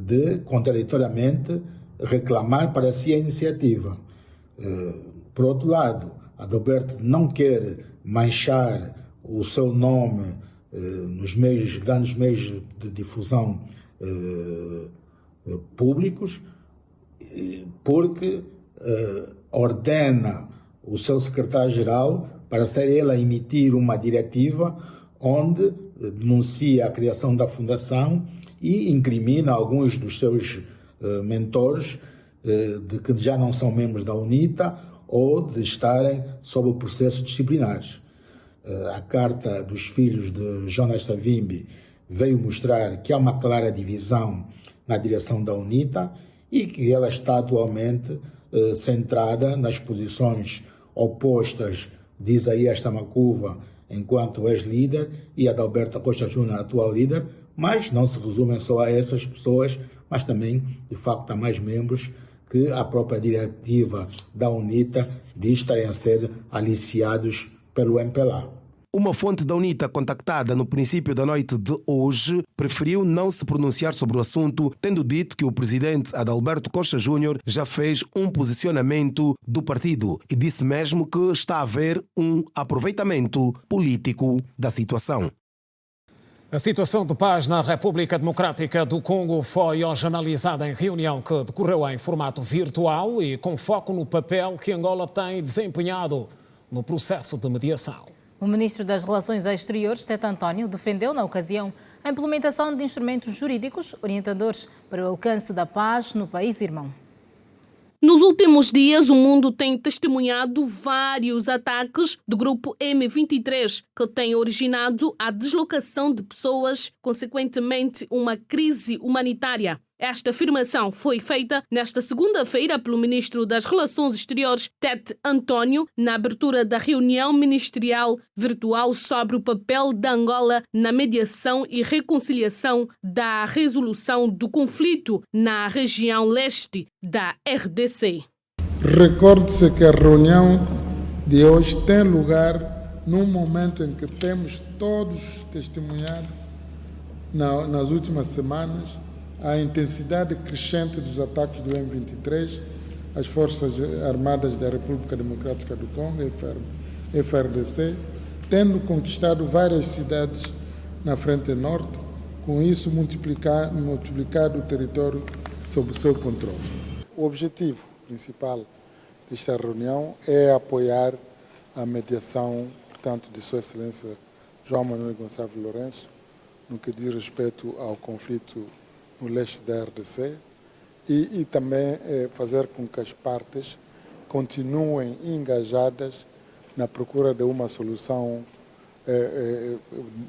de, contraditoriamente, reclamar para si a iniciativa. Por outro lado, Adalberto não quer manchar o seu nome nos grandes meios de difusão públicos, porque ordena o seu secretário-geral para ser ele a emitir uma diretiva onde denuncia a criação da fundação e incrimina alguns dos seus mentores de que já não são membros da UNITA ou de estarem sob processos disciplinares. A carta dos filhos de Jonas Savimbi veio mostrar que há uma clara divisão na direção da UNITA e que ela está atualmente centrada nas posições opostas de Isaías Samacuva enquanto ex-líder e Adalberto Costa Júnior, atual líder, mas não se resumem só a essas pessoas, mas também, de facto, há mais membros que a própria diretiva da UNITA diz estarem a ser aliciados pelo MPLA. Uma fonte da UNITA contactada no princípio da noite de hoje preferiu não se pronunciar sobre o assunto, tendo dito que o presidente Adalberto Costa Júnior já fez um posicionamento do partido e disse mesmo que está a haver um aproveitamento político da situação. A situação de paz na República Democrática do Congo foi hoje analisada em reunião que decorreu em formato virtual e com foco no papel que Angola tem desempenhado no processo de mediação. O ministro das Relações Exteriores, Tete António, defendeu na ocasião a implementação de instrumentos jurídicos orientadores para o alcance da paz no país irmão. Nos últimos dias, o mundo tem testemunhado vários ataques do grupo M23, que tem originado a deslocação de pessoas, consequentemente uma crise humanitária. Esta afirmação foi feita nesta segunda-feira pelo ministro das Relações Exteriores, Tete António, na abertura da reunião ministerial virtual sobre o papel da Angola na mediação e reconciliação da resolução do conflito na região leste da RDC. Recorde-se que a reunião de hoje tem lugar num momento em que temos todos testemunhado nas últimas semanas a intensidade crescente dos ataques do M23 às Forças Armadas da República Democrática do Congo, FARDC, tendo conquistado várias cidades na frente norte, com isso multiplicar o território sob o seu controle. O objetivo principal desta reunião é apoiar a mediação, portanto, de Sua Excelência João Manuel Gonçalves Lourenço, no que diz respeito ao conflito no leste da RDC e também fazer com que as partes continuem engajadas na procura de uma solução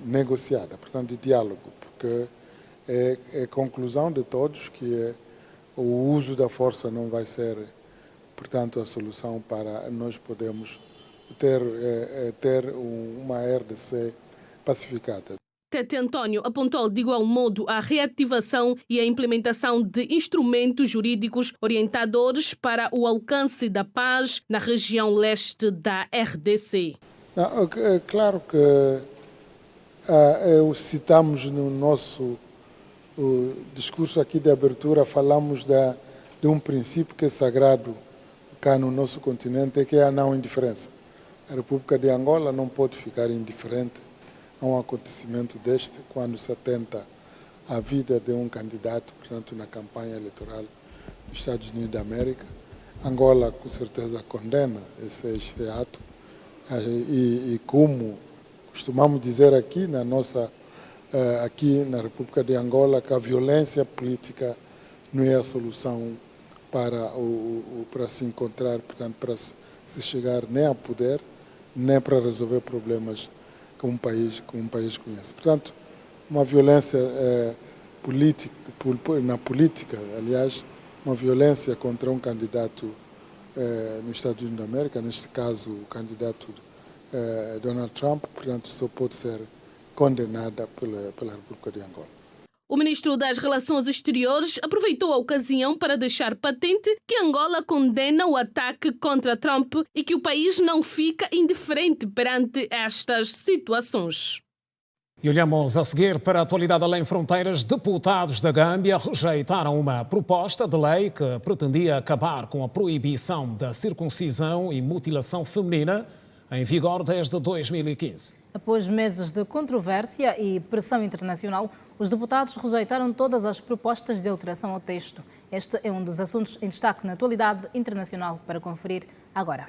negociada, portanto, de diálogo, porque é conclusão de todos que o uso da força não vai ser, portanto, a solução para nós podermos ter uma RDC pacificada. Tete António apontou de igual modo a reativação e a implementação de instrumentos jurídicos orientadores para o alcance da paz na região leste da RDC. É claro que citamos no nosso discurso aqui de abertura, falamos de um princípio que é sagrado cá no nosso continente, que é a não indiferença. A República de Angola não pode ficar indiferente a um acontecimento deste, quando se atenta à vida de um candidato, portanto, na campanha eleitoral dos Estados Unidos da América. Angola, com certeza, condena este ato e como costumamos dizer aqui aqui na República de Angola, que a violência política não é a solução para se encontrar, portanto, para se chegar nem ao poder, nem para resolver problemas que um país conhece. Portanto, uma violência na política, aliás, uma violência contra um candidato nos Estados Unidos da América, neste caso o candidato Donald Trump, portanto, só pode ser condenada pela República de Angola. O ministro das Relações Exteriores aproveitou a ocasião para deixar patente que Angola condena o ataque contra Trump e que o país não fica indiferente perante estas situações. E olhamos a seguir para a atualidade além fronteiras. Deputados da Gâmbia rejeitaram uma proposta de lei que pretendia acabar com a proibição da circuncisão e mutilação feminina, em vigor desde 2015. Após meses de controvérsia e pressão internacional, os deputados rejeitaram todas as propostas de alteração ao texto. Este é um dos assuntos em destaque na atualidade internacional para conferir agora.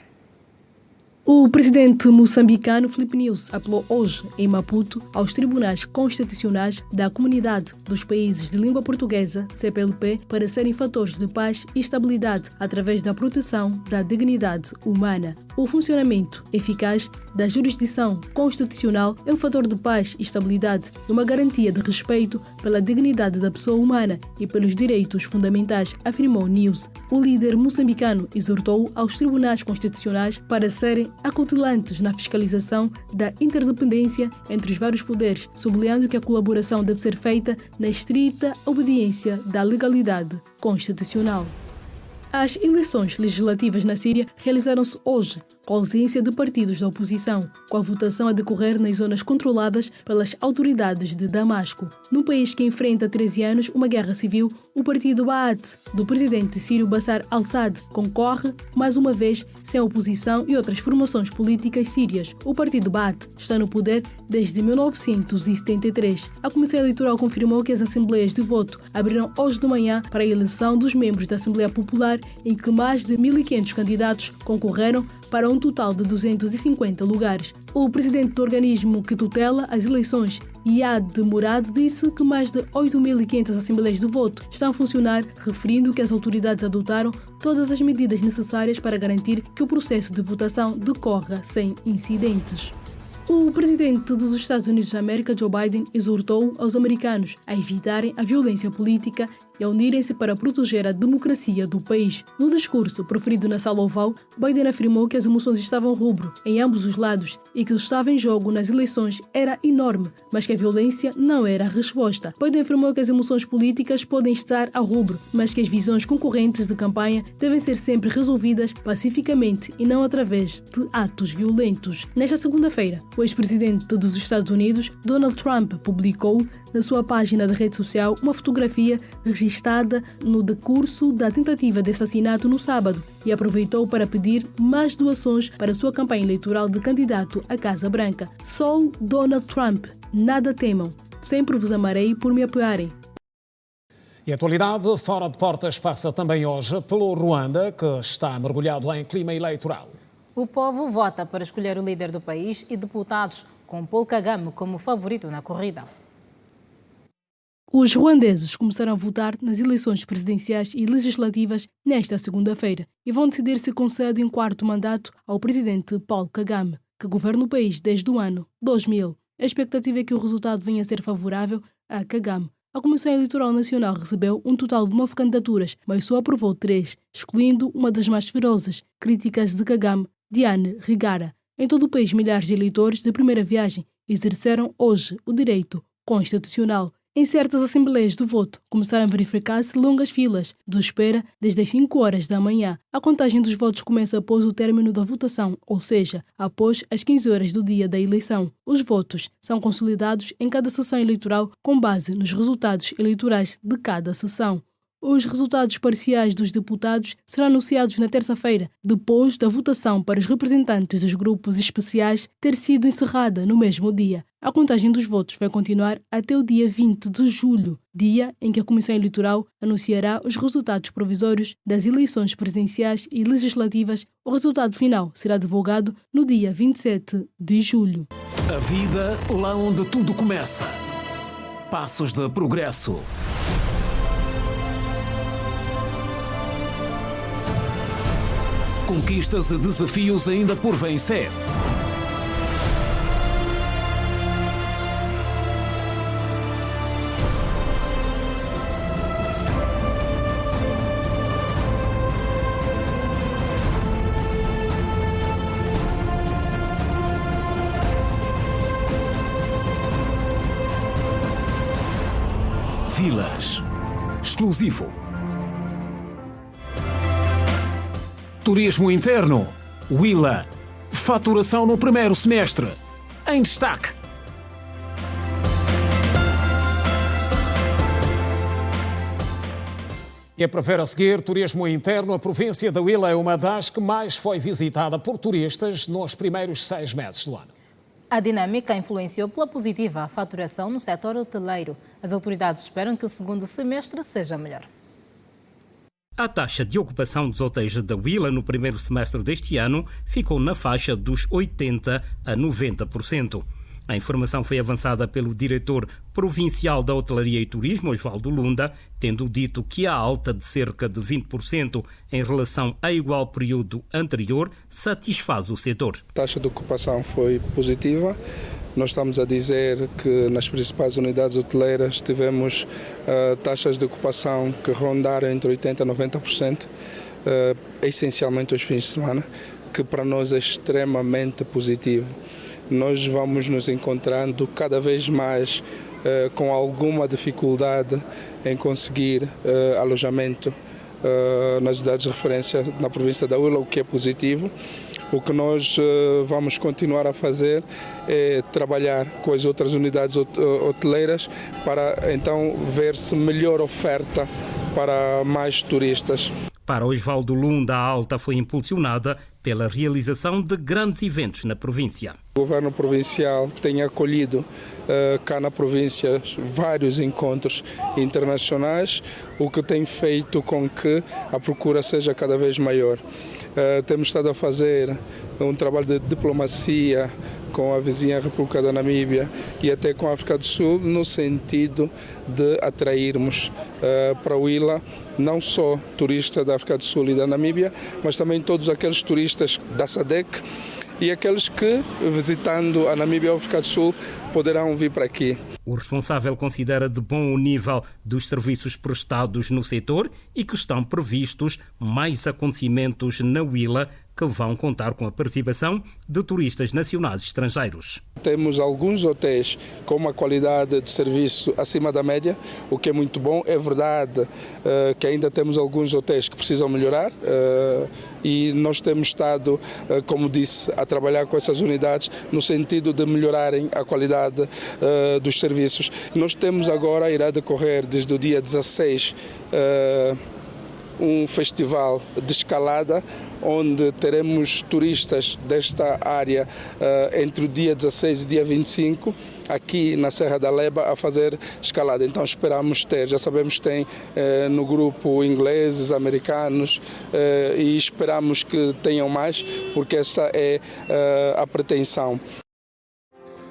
O presidente moçambicano Filipe Nyusi apelou hoje, em Maputo, aos tribunais constitucionais da Comunidade dos Países de Língua Portuguesa, CPLP, para serem fatores de paz e estabilidade através da proteção da dignidade humana. O funcionamento eficaz da jurisdição constitucional é um fator de paz e estabilidade, uma garantia de respeito pela dignidade da pessoa humana e pelos direitos fundamentais, afirmou Nyusi. O líder moçambicano exortou aos tribunais constitucionais para serem acautelantes na fiscalização da interdependência entre os vários poderes, sublinhando que a colaboração deve ser feita na estrita obediência da legalidade constitucional. As eleições legislativas na Síria realizaram-se hoje, com a ausência de partidos da oposição, com a votação a decorrer nas zonas controladas pelas autoridades de Damasco. Num país que enfrenta há 13 anos uma guerra civil, o partido Baath, do presidente sírio Bashar al-Assad, concorre, mais uma vez, sem a oposição e outras formações políticas sírias. O partido Baath está no poder desde 1973. A Comissão Eleitoral confirmou que as assembleias de voto abriram hoje de manhã para a eleição dos membros da Assembleia Popular, em que mais de 1.500 candidatos concorreram para um total de 250 lugares. O presidente do organismo que tutela as eleições, Iyad Murad, disse que mais de 8.500 assembleias de voto estão a funcionar, referindo que as autoridades adotaram todas as medidas necessárias para garantir que o processo de votação decorra sem incidentes. O presidente dos Estados Unidos da América, Joe Biden, exortou aos americanos a evitarem a violência política e a unirem-se para proteger a democracia do país. No discurso proferido na Sala Oval, Biden afirmou que as emoções estavam rubro em ambos os lados e que o que estava em jogo nas eleições era enorme, mas que a violência não era a resposta. Biden afirmou que as emoções políticas podem estar a rubro, mas que as visões concorrentes de campanha devem ser sempre resolvidas pacificamente e não através de atos violentos. Nesta segunda-feira, o ex-presidente dos Estados Unidos, Donald Trump, publicou na sua página de rede social uma fotografia registada no decurso da tentativa de assassinato no sábado e aproveitou para pedir mais doações para sua campanha eleitoral de candidato à Casa Branca. Sou Donald Trump, nada temam. Sempre vos amarei por me apoiarem. E a atualidade fora de portas passa também hoje pelo Ruanda, que está mergulhado em clima eleitoral. O povo vota para escolher o líder do país e deputados, com Paul Kagame como favorito na corrida. Os ruandeses começaram a votar nas eleições presidenciais e legislativas nesta segunda-feira e vão decidir se concedem um quarto mandato ao presidente Paul Kagame, que governa o país desde o ano 2000. A expectativa é que o resultado venha a ser favorável a Kagame. A Comissão Eleitoral Nacional recebeu um total de 9 candidaturas, mas só aprovou 3, excluindo uma das mais ferozes críticas de Kagame, Diane Rwigara. Em todo o país, milhares de eleitores de primeira viagem exerceram hoje o direito constitucional. Em certas assembleias de voto, começaram a verificar-se longas filas de espera desde as 5 horas da manhã. A contagem dos votos começa após o término da votação, ou seja, após as 15 horas do dia da eleição. Os votos são consolidados em cada sessão eleitoral com base nos resultados eleitorais de cada sessão. Os resultados parciais dos deputados serão anunciados na terça-feira, depois da votação para os representantes dos grupos especiais ter sido encerrada no mesmo dia. A contagem dos votos vai continuar até o dia 20 de julho, dia em que a Comissão Eleitoral anunciará os resultados provisórios das eleições presidenciais e legislativas. O resultado final será divulgado no dia 27 de julho. A vida lá onde tudo começa. Passos de progresso. Conquistas e desafios ainda por vencer. Vilas. Exclusivo. Turismo interno. Willa. Faturação no primeiro semestre. Em destaque. E para ver a seguir, turismo interno, a província da Willa é uma das que mais foi visitada por turistas nos primeiros 6 meses do ano. A dinâmica influenciou pela positiva a faturação no setor hoteleiro. As autoridades esperam que o segundo semestre seja melhor. A taxa de ocupação dos hotéis da Willa no primeiro semestre deste ano ficou na faixa dos 80% a 90%. A informação foi avançada pelo diretor provincial da Hotelaria e Turismo, Osvaldo Lunda, tendo dito que a alta de cerca de 20% em relação a igual período anterior satisfaz o setor. A taxa de ocupação foi positiva. Nós estamos a dizer que nas principais unidades hoteleiras tivemos taxas de ocupação que rondaram entre 80% e 90%, essencialmente aos fins de semana, que para nós é extremamente positivo. Nós vamos nos encontrando cada vez mais com alguma dificuldade em conseguir alojamento nas unidades de referência na província da Willa, o que é positivo. O que nós vamos continuar a fazer é trabalhar com as outras unidades hoteleiras para então ver se melhor oferta para mais turistas. Para Osvaldo Lunda, a alta foi impulsionada pela realização de grandes eventos na província. O governo provincial tem acolhido cá na província vários encontros internacionais, o que tem feito com que a procura seja cada vez maior. Temos estado a fazer um trabalho de diplomacia com a vizinha República da Namíbia e até com a África do Sul, no sentido de atrairmos para o Willa não só turistas da África do Sul e da Namíbia, mas também todos aqueles turistas da SADC e aqueles que, visitando a Namíbia e a África do Sul, poderão vir para aqui. O responsável considera de bom o nível dos serviços prestados no setor e que estão previstos mais acontecimentos na Willa que vão contar com a participação de turistas nacionais e estrangeiros. Temos alguns hotéis com uma qualidade de serviço acima da média, o que é muito bom. É verdade que ainda temos alguns hotéis que precisam melhorar e nós temos estado, como disse, a trabalhar com essas unidades no sentido de melhorarem a qualidade dos serviços. Nós temos agora, irá decorrer desde o dia 16, um festival de escalada, onde teremos turistas desta área entre o dia 16 e dia 25, aqui na Serra da Leba a fazer escalada. Então esperamos ter, já sabemos que tem no grupo ingleses, americanos e esperamos que tenham mais, porque esta é a pretensão.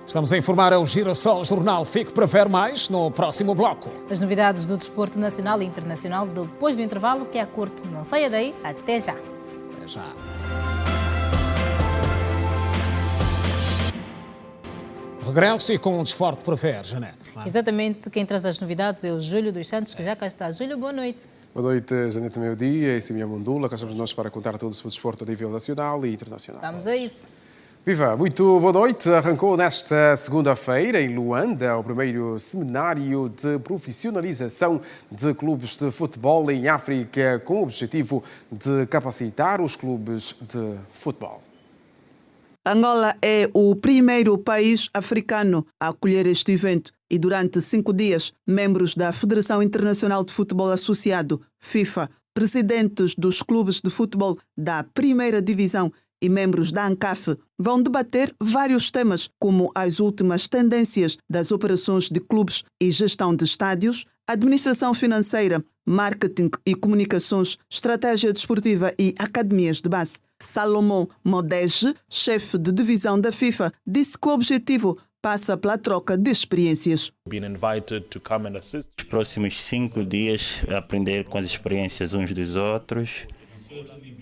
Estamos a informar ao Girassol Jornal. Fique para ver mais no próximo bloco. As novidades do desporto nacional e internacional depois do intervalo, que é curto. Não saia daí. Até já. Até já. Regresso e com o desporto para ver, Janete. Exatamente. Quem traz as novidades é o Júlio dos Santos, que já cá está. Júlio, boa noite. Boa noite, Janete Meio-Dia e Simeão Mundula. Cá estamos nós para contar tudo sobre o desporto a nível nacional e internacional. Vamos a isso. Viva, muito boa noite. Arrancou nesta segunda-feira em Luanda o primeiro seminário de profissionalização de clubes de futebol em África, com o objetivo de capacitar os clubes de futebol. Angola é o primeiro país africano a acolher este evento e durante 5 dias, membros da Federação Internacional de Futebol Associado, FIFA, presidentes dos clubes de futebol da primeira divisão e membros da ANCAF vão debater vários temas, como as últimas tendências das operações de clubes e gestão de estádios, administração financeira, marketing e comunicações, estratégia desportiva e academias de base. Salomão Modege, chefe de divisão da FIFA, disse que o objetivo passa pela troca de experiências. Nos próximos 5 dias, aprender com as experiências uns dos outros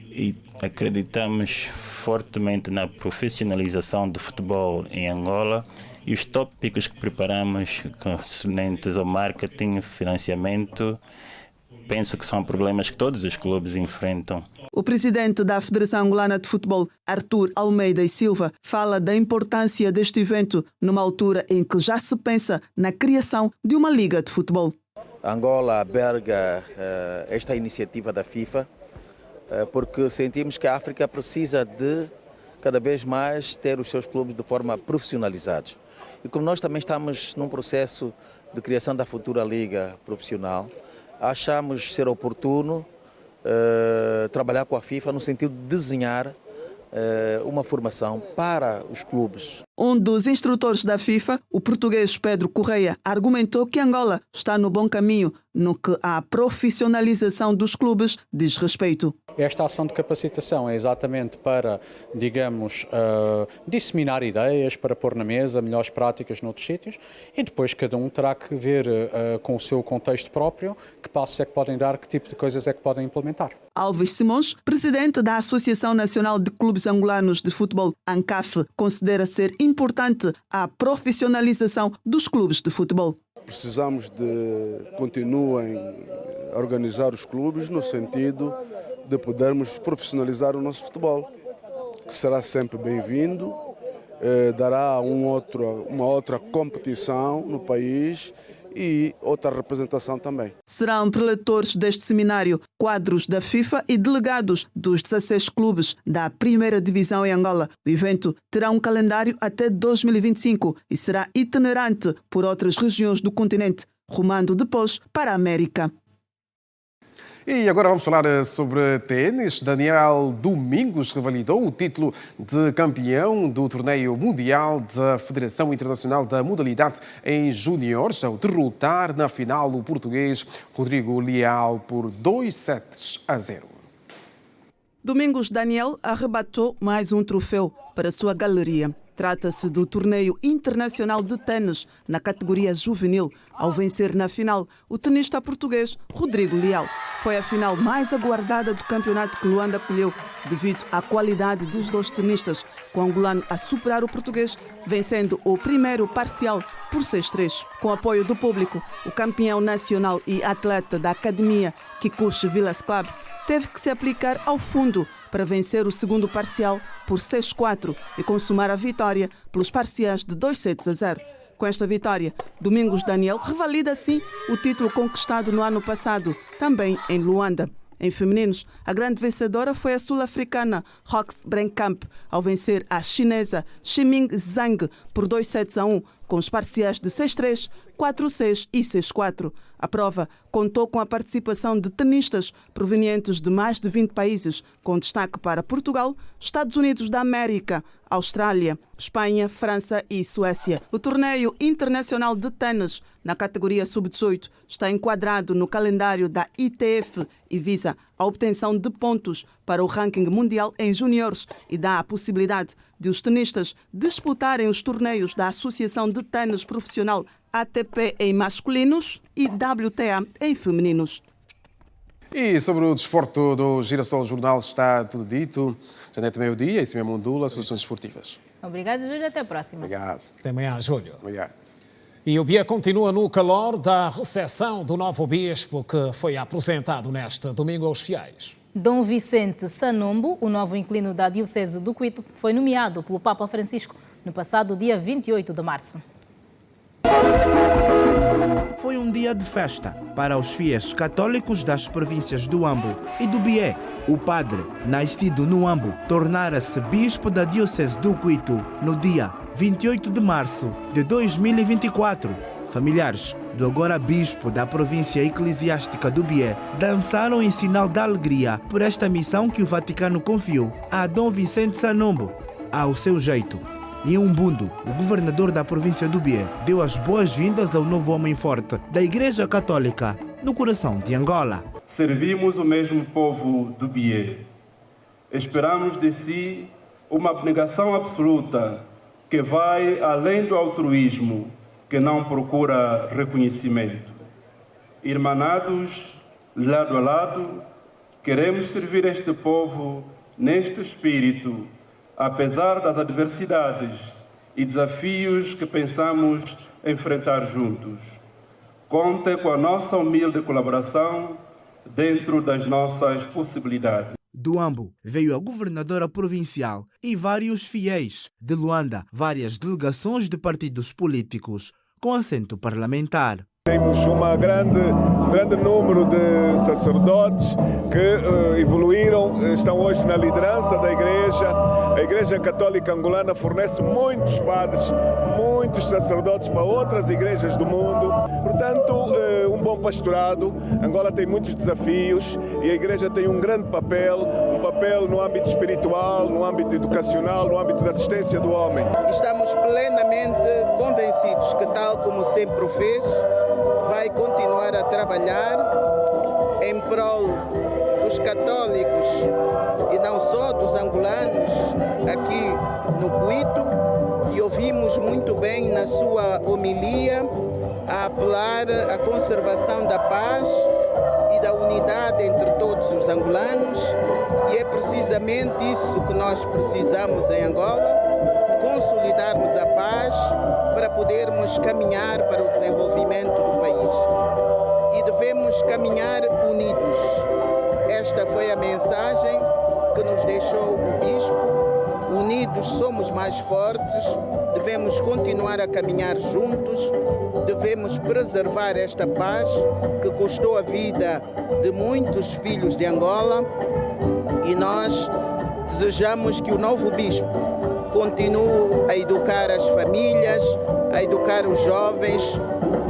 e acreditamos fortemente na profissionalização do futebol em Angola e os tópicos que preparamos concernentes ao marketing, financiamento, penso que são problemas que todos os clubes enfrentam. O presidente da Federação Angolana de Futebol, Arthur Almeida e Silva, fala da importância deste evento numa altura em que já se pensa na criação de uma liga de futebol. Angola alberga esta iniciativa da FIFA porque sentimos que a África precisa de cada vez mais ter os seus clubes de forma profissionalizados. E como nós também estamos num processo de criação da futura liga profissional, achamos ser oportuno trabalhar com a FIFA no sentido de desenhar uma formação para os clubes. Um dos instrutores da FIFA, o português Pedro Correia, argumentou que Angola está no bom caminho no que a profissionalização dos clubes diz respeito. Esta ação de capacitação é exatamente para, digamos, disseminar ideias, para pôr na mesa melhores práticas noutros sítios e depois cada um terá que ver com o seu contexto próprio que passos é que podem dar, que tipo de coisas é que podem implementar. Alves Simões, presidente da Associação Nacional de Clubes Angolanos de Futebol, ANCAF, considera ser importante a profissionalização dos clubes de futebol. Precisamos de continuem a organizar os clubes no sentido de podermos profissionalizar o nosso futebol, que será sempre bem-vindo, dará uma outra competição no país e outra representação também. Serão preletores deste seminário quadros da FIFA e delegados dos 16 clubes da primeira divisão em Angola. O evento terá um calendário até 2025 e será itinerante por outras regiões do continente, rumando depois para a América. E agora vamos falar sobre ténis. Daniel Domingos revalidou o título de campeão do torneio mundial da Federação Internacional da Modalidade em Júniores, ao derrotar na final o português Rodrigo Leal por 2-0. Domingos Daniel arrebatou mais um troféu para sua galeria. Trata-se do torneio internacional de ténis na categoria juvenil, ao vencer na final o tenista português Rodrigo Leal. Foi a final mais aguardada do campeonato que Luanda acolheu, devido à qualidade dos dois tenistas, com o angolano a superar o português, vencendo o primeiro parcial por 6-3. Com apoio do público, o campeão nacional e atleta da academia Kikuchi Villas Club teve que se aplicar ao fundo para vencer o segundo parcial por 6-4 e consumar a vitória pelos parciais de 2-0. Com esta vitória, Domingos Daniel revalida assim o título conquistado no ano passado, também em Luanda. Em femininos, a grande vencedora foi a sul-africana Rox Brenkamp, ao vencer a chinesa Ximing Zhang por 2-1, com os parciais de 6-3, 4-6 e 6-4. A prova contou com a participação de tenistas provenientes de mais de 20 países, com destaque para Portugal, Estados Unidos da América, Austrália, Espanha, França e Suécia. O torneio internacional de ténis na categoria sub-18 está enquadrado no calendário da ITF e visa a obtenção de pontos para o ranking mundial em júniores e dá a possibilidade de os tenistas disputarem os torneios da Associação de Ténis Profissional ATP em masculinos e WTA em femininos. E sobre o desporto do Girassol Jornal está tudo dito. Janete Meio-Dia e Simé Mundula, Soluções Esportivas. Obrigado, Júlio. Até a próxima. Obrigado. Até amanhã, Júlio. Obrigado. E o BIE continua no calor da recepção do novo bispo que foi apresentado neste domingo aos fiéis. Dom Vicente Sanombo, o novo inquilino da Diocese do Cuito, foi nomeado pelo Papa Francisco no passado dia 28 de março. Foi um dia de festa para os fiéis católicos das províncias do Ambo e do Bié. O padre, nascido no Ambo, tornara-se bispo da Diocese do Cuito no dia 28 de março de 2024. Familiares do agora bispo da província eclesiástica do Bié dançaram em sinal de alegria por esta missão que o Vaticano confiou a Dom Vicente Sanombo, ao seu jeito. Em Umbundo, o governador da província do Bié deu as boas-vindas ao novo homem forte da Igreja Católica no coração de Angola. Servimos o mesmo povo do Bié. Esperamos de si uma abnegação absoluta que vai além do altruísmo, que não procura reconhecimento. Irmanados, lado a lado, queremos servir este povo neste espírito, apesar das adversidades e desafios que pensamos enfrentar juntos. Conte com a nossa humilde colaboração dentro das nossas possibilidades. Do Ambo veio a governadora provincial e vários fiéis. De Luanda, várias delegações de partidos políticos com assento parlamentar. Temos um grande número de sacerdotes que evoluíram, estão hoje na liderança da Igreja. A Igreja Católica Angolana fornece muitos padres, muitos sacerdotes para outras igrejas do mundo. Portanto, um bom pastorado. Angola tem muitos desafios e a Igreja tem um grande papel, no âmbito espiritual, no âmbito educacional, no âmbito da assistência do homem. Estamos plenamente convencidos que, tal como sempre o fez, vai continuar a trabalhar em prol dos católicos e não só dos angolanos aqui no Cuito. E ouvimos muito bem na sua homilia a apelar à conservação da paz e da unidade entre todos os angolanos, e é precisamente isso que nós precisamos em Angola, consolidarmos a paz para podermos caminhar para o desenvolvimento do país. E devemos caminhar unidos. Esta foi a mensagem que nos deixou o bispo. Unidos somos mais fortes, devemos continuar a caminhar juntos, devemos preservar esta paz que custou a vida de muitos filhos de Angola, e nós desejamos que o novo bispo continue a educar as famílias, a educar os jovens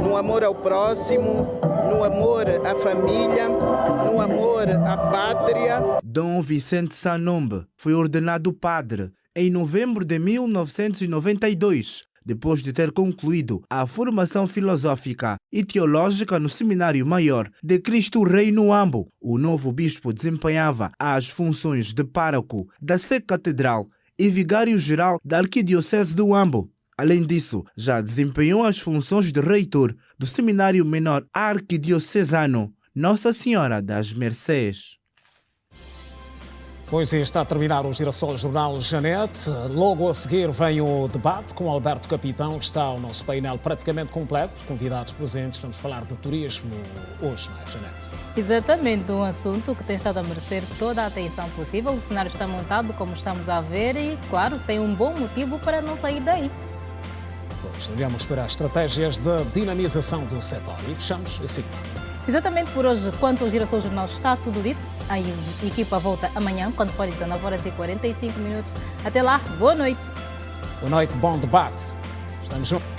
no amor ao próximo, no amor à família, no amor à pátria. Dom Vicente Sanombo foi ordenado padre em novembro de 1992, depois de ter concluído a formação filosófica e teológica no Seminário Maior de Cristo Rei no Ambo. O novo bispo desempenhava as funções de pároco da Sé Catedral e vigário-geral da Arquidiocese do Ambo. Além disso, já desempenhou as funções de reitor do Seminário Menor Arquidiocesano Nossa Senhora das Mercês. Pois está a terminar o Girassol Jornal, Janete. Logo a seguir vem o debate com Alberto Capitão, que está o nosso painel praticamente completo, convidados presentes. Vamos falar de turismo hoje, não é, Janete? Exatamente, um assunto que tem estado a merecer toda a atenção possível. O cenário está montado, como estamos a ver, e, claro, tem um bom motivo para não sair daí. Pois, olhamos para as estratégias de dinamização do setor e fechamos assim. Exatamente por hoje, quanto ao Girassol Jornal, está tudo dito. A equipa volta amanhã, quando for 19h45. Até lá, boa noite. Boa noite, bom debate. Estamos juntos.